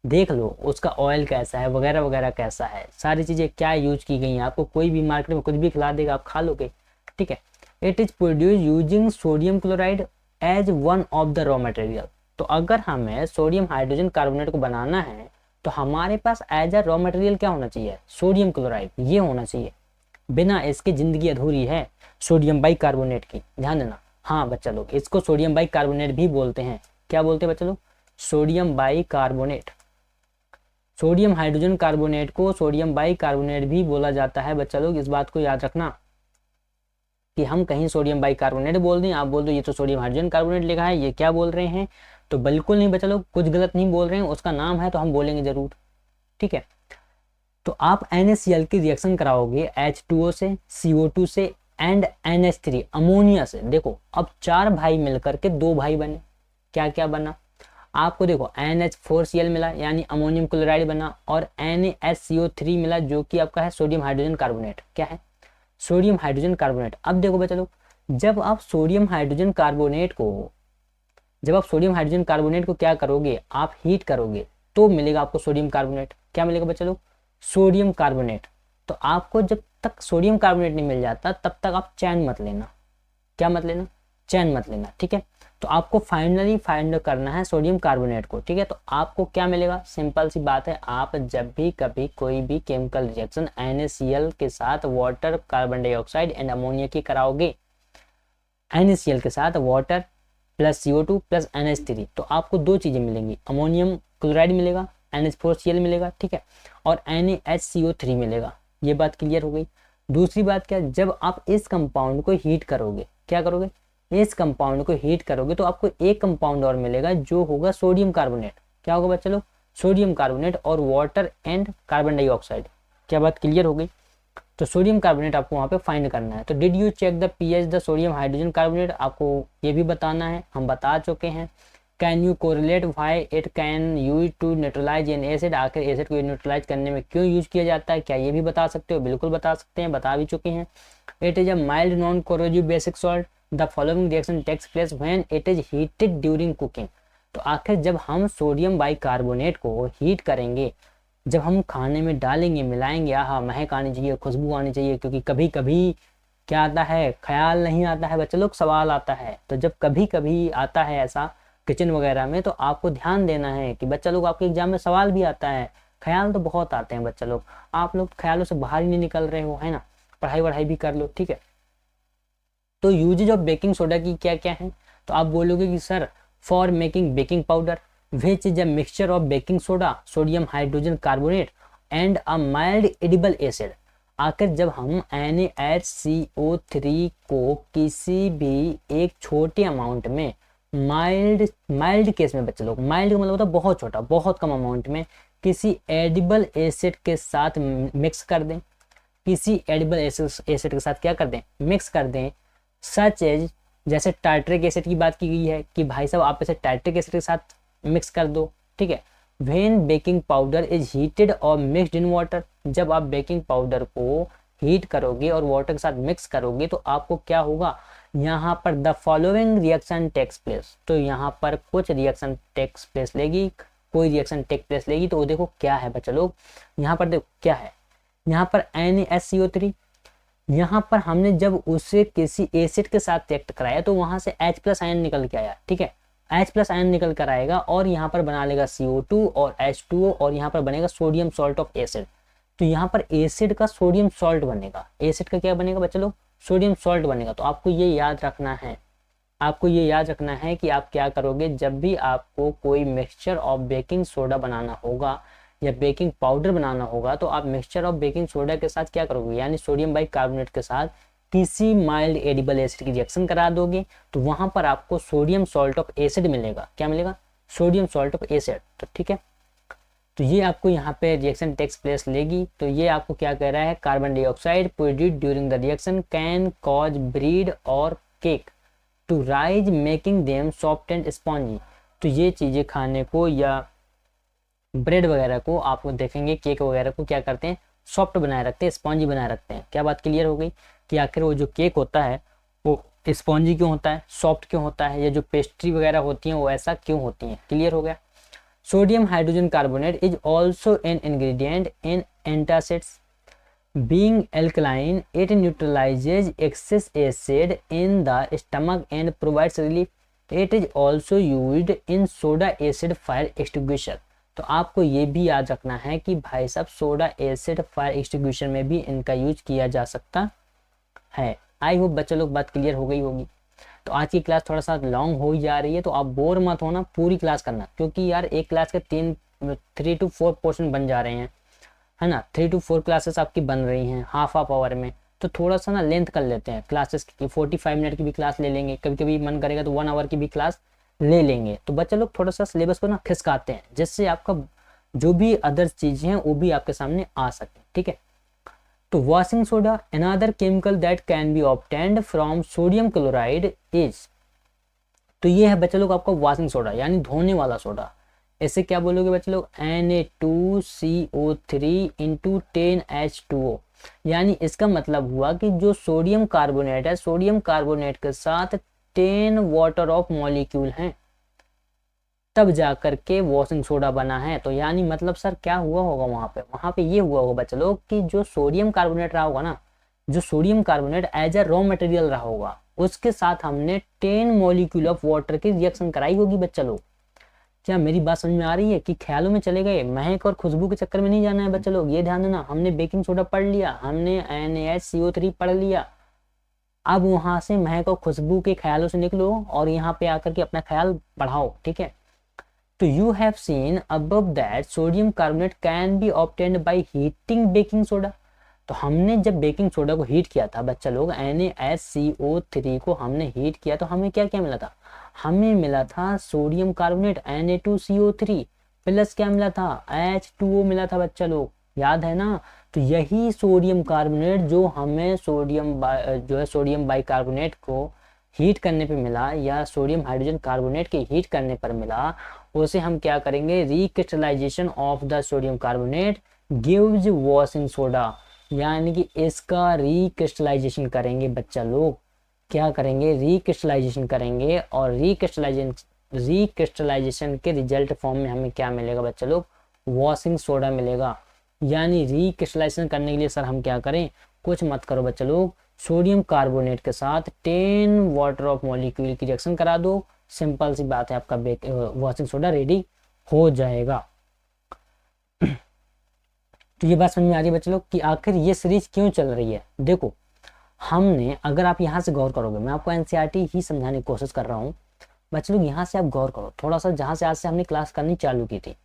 Speaker 1: देख लो उसका ऑयल कैसा है, वगैरह वगैरह कैसा है, सारी चीज़ें क्या यूज की गई हैं। आपको कोई भी मार्केट में कुछ भी खिला देगा, आप खा लोगे। ठीक है, it is produce using sodium chloride as one of the raw material. तो अगर हमें सोडियम हाइड्रोजन कार्बोनेट को बनाना है तो हमारे पास एज अ रॉ मटेरियल क्या होना चाहिए, सोडियम क्लोराइड, ये होना चाहिए। बिना इसके जिंदगी अधूरी है सोडियम बाइकार्बोनेट की, ध्यान देना। हाँ बच्चा लोग, इसको सोडियम बाइकार्बोनेट भी बोलते हैं। क्या बोलते हैं बच्चा लोग, sodium bicarbonate. Sodium hydrogen carbonate को सोडियम बाइकार्बोनेट भी बोला जाता है। बच्चा लोग इस बात को याद रखना कि हम कहीं सोडियम बाइकार्बोनेट बोल दें, आप बोल दो ये तो सोडियम हाइड्रोजन कार्बोनेट लिखा है, ये क्या बोल रहे हैं, तो बिल्कुल नहीं बच्चा लोग, कुछ गलत नहीं बोल रहे हैं, उसका नाम है तो हम बोलेंगे जरूर, ठीक है। तो आप NaCl की रिएक्शन कराओगे H2O से, CO2 से एंड NH3 अमोनिया से। देखो अब 4 भाई मिलकर के 2 भाई बने, क्या क्या बना आपको, देखो NH4Cl मिला यानी अमोनियम क्लोराइड बना, और NaCO3 मिला जो कि आपका है सोडियम हाइड्रोजन कार्बोनेट। क्या है? Sodium hydrogen carbonate. अब देखो बच्चा लोग, जब आप सोडियम हाइड्रोजन कार्बोनेट को क्या करोगे, आप हीट करोगे तो मिलेगा आपको सोडियम कार्बोनेट। क्या मिलेगा बच्चा लोग? Sodium carbonate. तो आपको जब तक सोडियम कार्बोनेट नहीं मिल जाता तब तक आप चैन मत लेना। क्या मत लेना? चैन मत लेना, ठीक है। तो आपको फाइनली फाइंड करना है सोडियम कार्बोनेट को, ठीक है। तो आपको क्या मिलेगा? सिंपल सी बात है, आप जब भी कभी कोई भी केमिकल रिएक्शन NaCl के साथ water, carbon dioxide and ammonia की कराओगे, NaCl के साथ water plus CO2 plus NH3, तो आपको 2 चीजें मिलेंगी, अमोनियम क्लोराइड मिलेगा, NH4Cl मिलेगा, ठीक है, और NaHCO3 मिलेगा। ये बात क्लियर हो गई। दूसरी बात क्या, जब आप इस कंपाउंड को हीट करोगे, क्या करोगे, इस कंपाउंड को हीट करोगे तो आपको एक कंपाउंड और मिलेगा जो होगा सोडियम कार्बोनेट। क्या होगा बच्चा लोग? सोडियम कार्बोनेट और वाटर एंड कार्बन डाइऑक्साइड। क्या बात क्लियर हो गई? तो सोडियम कार्बोनेट आपको वहाँ पे फाइंड करना है। तो did you check the pH the sodium hydrogen carbonate, आपको ये भी बताना है, हम बता चुके हैं। Can you correlate why it can use to neutralise an acid, आखिर एसिड को न्यूट्रलाइज करने में क्यों यूज किया जाता है, क्या ये भी बता सकते हो? बिल्कुल बता सकते हैं, बता भी चुके हैं। It is a mild non corrosive basic salt, the following reaction takes place when it is heated during cooking. तो आखिर जब हम सोडियम बाइकार्बोनेट को हीट करेंगे, जब हम खाने में डालेंगे, मिलाएंगे, आहा महक आनी चाहिए, खुशबू आनी चाहिए, क्योंकि कभी कभी क्या आता है, ख्याल नहीं आता है बच्चे लोग, सवाल आता है। तो जब कभी कभी आता है ऐसा किचन वगैरह में, तो आपको ध्यान देना है कि बच्चा लोग आपके एग्जाम में सवाल भी आता है, ख्याल तो बहुत आते हैं बच्चा लोग, आप लोग ख्यालों से बाहर ही नहीं निकल रहे हो, है ना, पढ़ाई वढ़ाई भी कर लो, ठीक है। तो यूजेज ऑफ बेकिंग सोडा की क्या क्या है, तो आप बोलोगे कि sir for making baking powder which is a mixture of baking soda, sodium hydrogen carbonate and a mild edible acid. आखिर जब हम NaCO3 को किसी भी एक छोटे अमाउंट में, माइल्ड केस में बच्चे लोग, माइल्ड का मतलब होता है बहुत छोटा, बहुत कम अमाउंट में, किसी एडिबल एसिड के साथ मिक्स कर दें, किसी एडिबल एसिड के साथ क्या कर दें, मिक्स कर दें, सच एज, जैसे टार्ट्रिक एसिड की बात की गई है कि भाई साहब आप इसे टार्ट्रिक एसिड के साथ मिक्स कर दो, ठीक है। When baking powder is heated और मिक्सड इन वाटर, जब आप बेकिंग पाउडर को हीट करोगे और वाटर के साथ मिक्स करोगे तो आपको क्या होगा, यहाँ पर the following reaction takes place, तो यहाँ पर कुछ रिएक्शन टेक्स प्लेस लेगी, कोई रिएक्शन टेक प्लेस लेगी। तो देखो क्या है बच्चा लोग, यहाँ पर देखो क्या है, यहाँ पर NaCO3, यहाँ पर हमने जब उसे किसी एसिड के साथ रिएक्ट कराया तो वहां से H+ आयन निकल के आया, ठीक है, H+ आयन निकल कर आएगा और यहाँ पर बना लेगा CO2 और H2O और यहाँ पर बनेगा सोडियम सॉल्ट ऑफ एसिड। तो यहाँ पर एसिड का सोडियम सॉल्ट बनेगा, एसिड का क्या बनेगा बच्चे लोग, सोडियम सॉल्ट बनेगा। तो आपको ये याद रखना है, आपको ये याद रखना है कि आप क्या करोगे, जब भी आपको कोई मिक्सचर ऑफ बेकिंग सोडा बनाना होगा या बेकिंग पाउडर बनाना होगा, तो आप मिक्सचर ऑफ बेकिंग सोडा के साथ क्या करोगे, यानी सोडियम बाइकार्बोनेट के साथ किसी माइल्ड एडिबल एसिड की रिएक्शन करा दोगे, तो वहां पर आपको सोडियम सॉल्ट ऑफ एसिड मिलेगा। क्या मिलेगा? Sodium salt of acid. तो ठीक है, तो ये आपको यहाँ पे रिएक्शन टेक्स प्लेस लेगी। तो ये आपको क्या कह रहा है, carbon dioxide produced during the reaction can cause bread और cake to rise making them soft and spongy. तो ये चीज़ें खाने को या ब्रेड वगैरह को आपको देखेंगे, केक वगैरह को क्या करते हैं, सॉफ्ट बनाए रखते हैं, स्पॉन्जी बनाए रखते हैं। क्या बात क्लियर हो गई कि आखिर वो जो केक होता है वो स्पॉन्जी क्यों होता है, सॉफ्ट क्यों होता है, या जो पेस्ट्री वगैरह होती हैं वो ऐसा क्यों होती हैं। क्लियर हो गया। Sodium hydrogen carbonate is also an ingredient in antacids. Being alkaline, it neutralizes excess acid in the stomach and provides relief. It is also used in soda acid fire extinguisher. तो आपको ये भी याद रखना है कि भाई साहब सोडा एसिड फायर एक्सटिंग्विशर में भी इनका यूज किया जा सकता है। आई होप बच्चे लोग बात क्लियर हो गई होगी। तो आज की क्लास थोड़ा सा लॉन्ग हो ही जा रही है, तो आप बोर मत होना, पूरी क्लास करना, क्योंकि यार एक क्लास के 3 to 4 पोर्शन बन जा रहे हैं, है ना। 3 to 4 क्लासेस आपकी बन रही हैं हाफ आवर में। तो थोड़ा सा ना लेंथ कर लेते हैं क्लासेस की, 45 मिनट की भी क्लास ले लेंगे, कभी कभी मन करेगा तो 1 आवर की भी क्लास ले लेंगे। तो बच्चा लोग थोड़ा सा सिलेबस को ना खिसकाते हैं, जिससे आपका जो भी अदर चीजें हैं वो भी आपके सामने आ सके, ठीक है। तो washing soda, another chemical that can be obtained from sodium chloride is, तो ये है बच्चे लोग आपका वॉशिंग सोडा यानी धोने वाला सोडा। ऐसे क्या बोलोगे बच्चे लोग, Na2CO3 इंटू 10H2O, यानी इसका मतलब हुआ कि जो सोडियम कार्बोनेट है, सोडियम कार्बोनेट के साथ 10 वाटर ऑफ मॉलिक्यूल हैं, तब जाकर के वॉशिंग सोडा बना है। तो यानी मतलब सर क्या हुआ होगा वहां पे ये हुआ होगा बच्चे लोग कि जो सोडियम कार्बोनेट रहा होगा ना, जो sodium carbonate as a raw material रहा होगा, उसके साथ हमने 10 मॉलिक्यूल ऑफ वाटर की रिएक्शन कराई होगी बच्चा लोग। क्या मेरी बात समझ में आ रही है कि ख्यालों में चले गए, महक और खुशबू के चक्कर में नहीं जाना है बच्चा लोग, ये ध्यान देना। हमने बेकिंग सोडा पढ़ लिया, हमने NaCO3 पढ़ लिया, अब वहां से महक और खुशबू के ख्यालों से निकलो और यहाँ पे आकर के अपना ख्याल बढ़ाओ, ठीक है। तो you have seen above that sodium carbonate can B obtained by heating baking soda. तो हमने जब बेकिंग सोडा को हीट किया था बच्चा लोग, NaCO3 को हमने हीट किया, तो हमें क्या क्या मिला था, हमें मिला था सोडियम कार्बोनेट Na2CO3 प्लस क्या मिला था, H2O मिला था बच्चा लोग, याद है ना। तो यही सोडियम कार्बोनेट जो हमें जो है सोडियम बाइकार्बोनेट को हीट करने पे मिला, या सोडियम हाइड्रोजन कार्बोनेट के हीट करने पर मिला, उसे हम क्या करेंगे, recrystallisation of the sodium carbonate gives washing soda, यानी कि इसका रिक्रिस्टलाइजेशन करेंगे बच्चा लोग, क्या करेंगे, रिक्रिस्टलाइजेशन करेंगे, और रिक्रिस्टलाइजेशन के रिजल्ट फॉर्म में हमें क्या मिलेगा बच्चा लोग, वॉशिंग सोडा मिलेगा। यानी रिक्रिस्टलाइजेशन करने के लिए सर हम क्या करें, कुछ मत करो बच्चा लोग, सोडियम कार्बोनेट के साथ 10 वाटर ऑफ मॉलिक्यूल की रिएक्शन करा दो, सिंपल सी बात है, आपका वॉशिंग सोडा रेडी हो जाएगा। तो ये बात समझ में आ रही है बच्चे लोग कि आखिर ये सीरीज क्यों चल रही है। देखो हमने, अगर आप यहाँ से गौर करोगे, मैं आपको एनसीईआरटी ही समझाने की कोशिश कर रहा हूँ बच्चे लोग, यहाँ से आप गौर करो थोड़ा सा, जहाँ से आज से हमने क्लास करनी चालू की थी,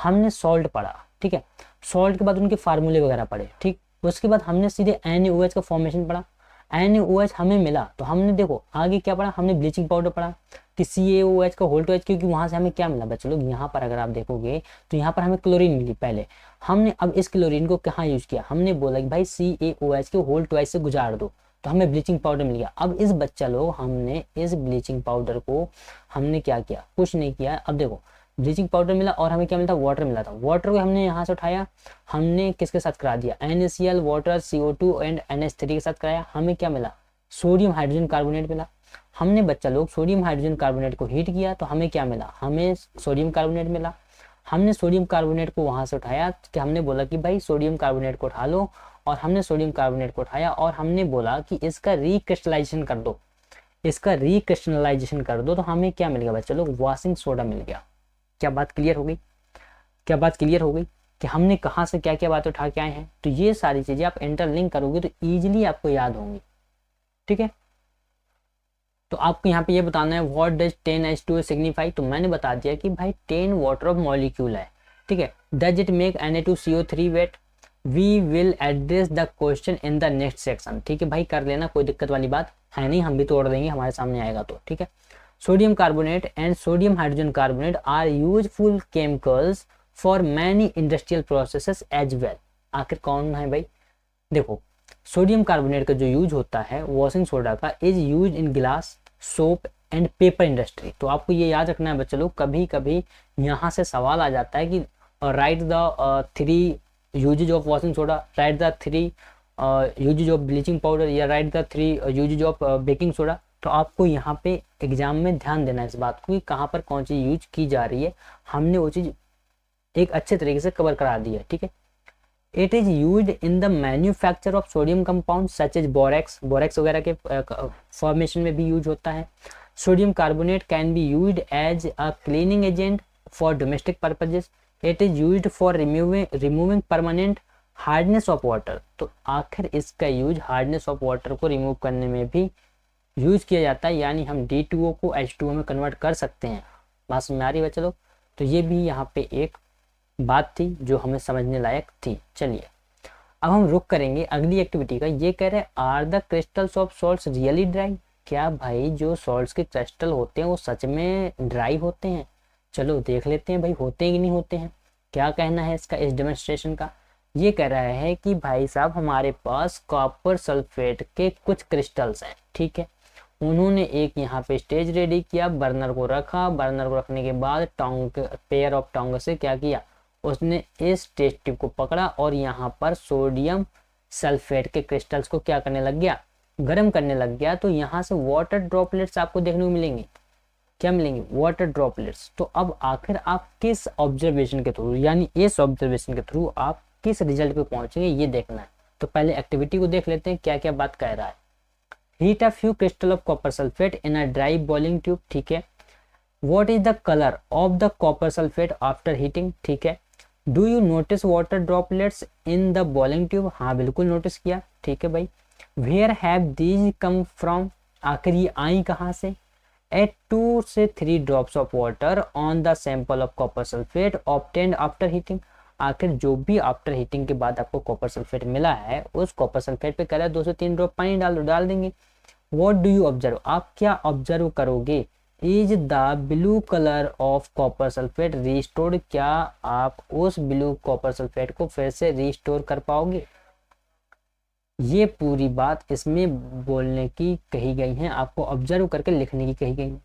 Speaker 1: हमने सॉल्ट पढ़ा, ठीक है, सॉल्ट के बाद उनके फार्मूले वगैरह पढ़े, ठीक, उसके बाद हमने सीधे NaOH का फॉर्मेशन पढ़ा, NaOH हमें मिला, तो हमने देखो आगे क्या पढ़ा, हमने ब्लीचिंग पाउडर पढ़ा कि CaOH का होल टू एच, क्योंकि वहां से हमें क्या मिला बच्चे लोग, यहाँ पर अगर आप देखोगे तो यहाँ पर हमें क्लोरीन मिली पहले, हमने अब इस क्लोरीन को कहाँ यूज किया, हमने बोला कि भाई CaOH के होल टू एच से गुजार दो, तो हमें ब्लीचिंग पाउडर मिल गया। अब इस बच्चा लोग हमने इस ब्लीचिंग पाउडर को हमने क्या किया, कुछ नहीं किया। अब देखो ब्लीचिंग पाउडर मिला और हमें क्या मिला था, वाटर मिला था, वाटर को हमने यहाँ से उठाया, हमने किसके साथ करा दिया, NaCl water CO2 and NH3 के साथ कराया, हमें क्या मिला, सोडियम हाइड्रोजन कार्बोनेट मिला। हमने बच्चा लोग सोडियम हाइड्रोजन कार्बोनेट को हीट किया, तो हमें क्या मिला, हमें सोडियम कार्बोनेट मिला। हमने सोडियम कार्बोनेट को वहां से उठाया कि हमने बोला कि भाई सोडियम कार्बोनेट को उठा लो, और हमने सोडियम कार्बोनेट को उठाया और हमने बोला कि इसका रिक्रिस्टलाइजेशन कर दो, इसका रिक्रिस्टलाइजेशन कर दो, तो हमें क्या मिल गया बच्चा लोग, वॉशिंग सोडा मिल गया। क्या बात क्लियर हो गई, क्या बात क्लियर हो गई कि हमने कहाँ से क्या क्या बात उठा के आए हैं। तो ये सारी चीजें आप इंटरलिंक करोगे तो ईजिली आपको याद होंगी, ठीक है। तो आपको यहाँ पे ये बताना है व्हाट डज 10H2O सिग्निफाई, तो मैंने बता दिया कि भाई 10 वाटर ऑफ मॉलिक्यूल है, ठीक है। Does it make Na2CO3 wet, we will address the question in the next section, ठीक है भाई, कर लेना, कोई दिक्कत वाली बात है नहीं, हम भी तोड़ देंगे हमारे सामने आएगा तो, ठीक है। Sodium carbonate and sodium hydrogen carbonate are useful chemicals for many industrial processes as well, आखिर कौन है भाई, देखो सोडियम कार्बोनेट का जो यूज होता है वॉशिंग सोडा का, is use in glass, soap and paper industry. तो आपको ये याद रखना है बच्चे लोग, कभी कभी यहाँ से सवाल आ जाता है कि write the 3 uses of washing soda, write the 3 uses of bleaching powder, या write the 3 uses of baking soda. तो आपको यहाँ पे एग्जाम में ध्यान देना है इस बात को कि कहाँ पर कौन सी यूज की जा रही है, हमने वो चीज़ एक अच्छे तरीके से कवर करा दी है, ठीक है। It is use in the manufacture of sodium compound such as borax, borax वगैरह के फॉर्मेशन में भी यूज होता है। Sodium carbonate can be use as a cleaning agent for domestic purposes, it is use for removing permanent hardness of water. तो आखिर इसका use hardness of water को रिमूव करने में भी यूज किया जाता है, यानी हम D2O को H2O में कन्वर्ट कर सकते हैं। बात समझ में आ रही है चलो, तो ये भी यहाँ पे एक बात थी जो हमें समझने लायक थी। चलिए अब हम रुक करेंगे अगली एक्टिविटी का। ये कह रहे हैं are the crystals of salts really dry, क्या भाई जो सॉल्ट्स के क्रिस्टल होते हैं वो सच में ड्राई होते हैं? चलो देख लेते हैं भाई होते हैं कि नहीं होते हैं। क्या कहना है इसका, इस डेमोन्स्ट्रेशन का? ये कह रहा है कि भाई साहब हमारे पास कॉपर सल्फेट के कुछ क्रिस्टल्स हैं, ठीक है। उन्होंने एक यहाँ पे स्टेज रेडी किया, बर्नर को रखा, बर्नर को रखने के बाद टोंग पेयर ऑफ टोंग से क्या किया, उसने इस टेस्ट ट्यूब को पकड़ा और यहाँ पर सोडियम सल्फेट के क्रिस्टल्स को क्या करने लग गया, गर्म करने लग गया। तो यहाँ से वाटर ड्रॉपलेट्स आपको देखने को मिलेंगे। क्या मिलेंगे? Water droplets. तो अब आखिर आप किस ऑब्जर्वेशन के थ्रू, यानी इस ऑब्जर्वेशन के थ्रू आप किस रिजल्ट पे पहुंचेंगे ये देखना है। तो पहले एक्टिविटी को देख लेते हैं क्या क्या बात कह रहा है। Heat a few crystal of copper sulphate in a dry boiling tube, ठीक है। What is the colour of the copper sulphate after heating, ठीक है। Do you notice water droplets in the boiling tube, हाँ बिल्कुल notice किया, ठीक है भाई। Where have these come from, आखिर ये आई कहाँ से। एट 2 से 3 drops of water on the sample of copper sulphate obtained after heating, आखिर जो भी आफ्टर हीटिंग के बाद आपको कॉपर सल्फेट मिला है उस कॉपर सल्फेट पे कह 2 से 3 ड्रॉप पानी डाल देंगे। व्हाट डू यू ऑब्जर्व, आप क्या ऑब्जर्व करोगे। Is the blue colour of copper sulphate restored, क्या आप उस ब्लू कॉपर सल्फेट को फिर से रिस्टोर कर पाओगे। ये पूरी बात इसमें बोलने की कही गई है, आपको ऑब्जर्व करके लिखने की कही गई है।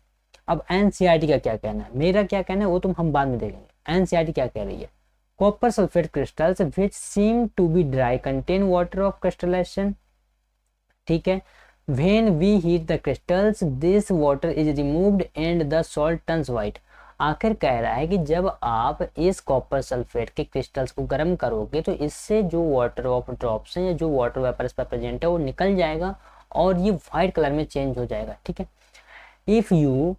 Speaker 1: अब एनसीईआरटी का क्या कहना है, मेरा क्या कहना है वो तुम हम बाद में देखेंगे। एनसीईआरटी क्या कह रही है, copper sulphate crystals which seem to be dry contain water of crystallisation, ठीक है। When we heat the crystals, this water is removed and the salt turns white. आखिर कह रहा है कि जब आप इस कॉपर सल्फेट के क्रिस्टल्स को गर्म करोगे तो इससे जो वाटर ऑफ ड्रॉप्स हैं या जो वाटर वेपर इस पर प्रेजेंट है वो निकल जाएगा और ये वाइट कलर में चेंज हो जाएगा, ठीक है। If you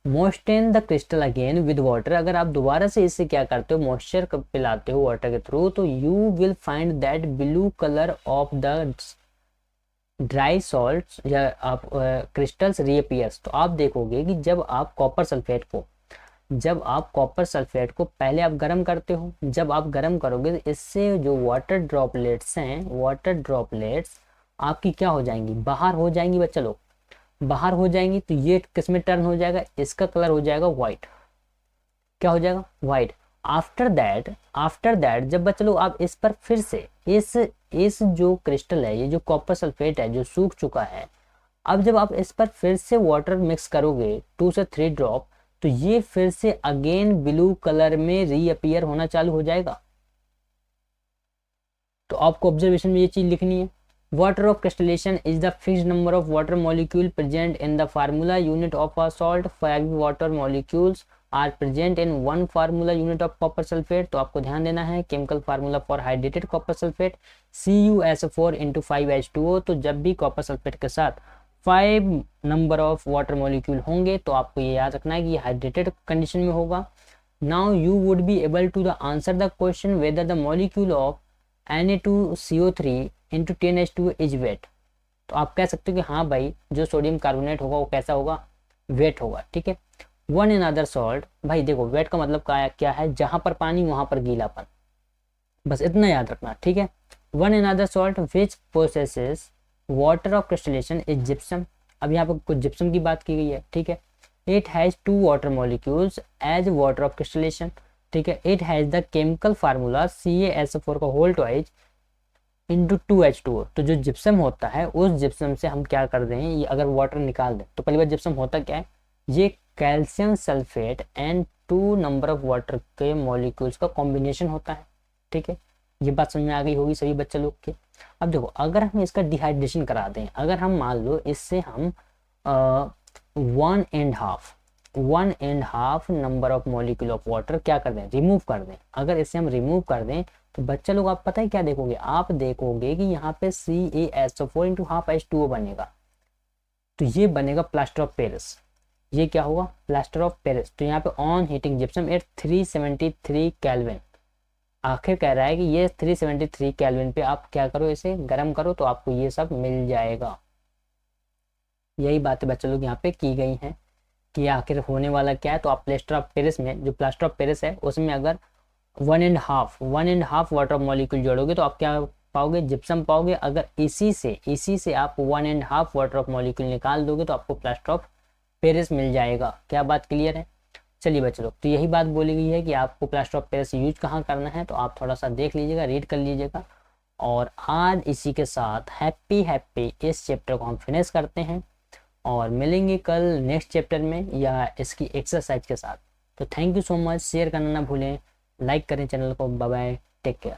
Speaker 1: moisture the crystal again with water, अगर आप दोबारा से इससे क्या करते हो, मॉइस्चर पिलाते हो वाटर के थ्रू, तो you will find that blue colour of the dry salts या आप क्रिस्टल्स रीअपियर्स। तो आप देखोगे कि जब आप कॉपर सल्फेट को पहले आप गर्म करते हो, जब आप गर्म करोगे तो इससे जो वाटर ड्रॉपलेट्स हैं, वाटर ड्रॉपलेट्स आपकी क्या हो जाएंगी, बाहर हो जाएंगी बच्चा लोग, बाहर हो जाएंगी। तो ये किस में टर्न हो जाएगा, इसका कलर हो जाएगा वाइट। क्या हो जाएगा, वाइट। आफ्टर दैट जब बच्चा लोग आप इस पर फिर से इस जो क्रिस्टल है, ये जो कॉपर सल्फेट है जो सूख चुका है, अब जब आप इस पर फिर से वाटर मिक्स करोगे 2 से 3 ड्रॉप, तो ये फिर से अगेन ब्लू कलर में रीअपियर होना चालू हो जाएगा। तो आपको ऑब्जर्वेशन में ये चीज लिखनी है। Water of crystallisation is the fixed number of water molecule present in the formula unit of a salt. 5 water molecules are present in 1 formula unit of copper sulphate. तो आपको ध्यान देना है chemical formula for hydrated copper sulphate CuSO4 × 5H2O। तो जब भी copper sulphate के साथ 5 नंबर ऑफ वाटर मॉलिक्यूल होंगे तो आपको ये याद रखना है कि ये हाइड्रेटेड कंडीशन में होगा। Now you would be able to the answer the question whether the molecule of Na2CO3 × 10H2O is wet. तो आप कह सकते हो कि हाँ भाई जो सोडियम कार्बोनेट होगा वो कैसा होगा, वेट होगा, ठीक है। वन इन अदर सॉल्ट, भाई देखो वेट का मतलब क्या है, जहां पर पानी वहां पर गीलापन, बस इतना याद रखना, ठीक है। One in other salt which possesses water of crystallisation is gypsum. अब यहाँ पर कुछ जिप्सम की बात की गई है, ठीक है। It has 2 water molecules as water of crystallisation, ठीक है। It has the chemical formula CaSO4 का होल ट्वाइस × 2H2O। तो जो जिप्सम होता है उस जिप्सम से हम क्या कर दें, ये अगर वाटर निकाल दें तो पहली बार जिप्सम होता क्या है, ये calcium sulphate and 2 number of water के मॉलिक्यूल्स का कॉम्बिनेशन होता है, ठीक है। ये बात समझ में आ गई होगी सभी बच्चे लोग के। अब देखो अगर हम इसका डिहाइड्रेशन करा दें, अगर हम मान लो इससे हम 1.5 number of molecule of water क्या कर दें, रिमूव कर दें। अगर इसे हम रिमूव कर दें तो बच्चा लोग आप पता है क्या देखोगे, आप देखोगे कि यहाँ पे CaSO4 × 12H2O बनेगा। तो ये बनेगा प्लास्टर ऑफ पेरिस। ये क्या होगा, प्लास्टर ऑफ पेरिस। तो यहाँ पे on heating gypsum at 373 kelvin, आखिर कह रहा है कि ये 373 केल्विन पे आप क्या करो, इसे गर्म करो तो आपको ये सब मिल जाएगा। यही बातें बच्चे लोग यहाँ पे की गई हैं कि आखिर होने वाला क्या है। तो आप प्लास्टर ऑफ पेरिस में, जो प्लास्टर ऑफ पेरिस है उसमें अगर 1.5 वाटर मॉलिक्यूल जोड़ोगे तो आप क्या पाओगे, जिप्सम पाओगे। अगर इसी से आप 1.5 वाटर ऑफ मॉलिक्यूल निकाल दोगे तो आपको प्लास्टर ऑफ पेरिस मिल जाएगा। क्या बात क्लियर है? चलिए बच्चों लोग, तो यही बात बोली गई है कि आपको प्लास्टर ऑफ पेरिस यूज कहाँ करना है, तो आप थोड़ा सा देख लीजिएगा, रीड कर लीजिएगा। और आज इसी के साथ हैप्पी इस चैप्टर को हम फिनिश करते हैं और मिलेंगे कल नेक्स्ट चैप्टर में या इसकी एक्सरसाइज के साथ। तो thank you so much, share करना ना भूलें, लाइक करें चैनल को। Bye bye, take care.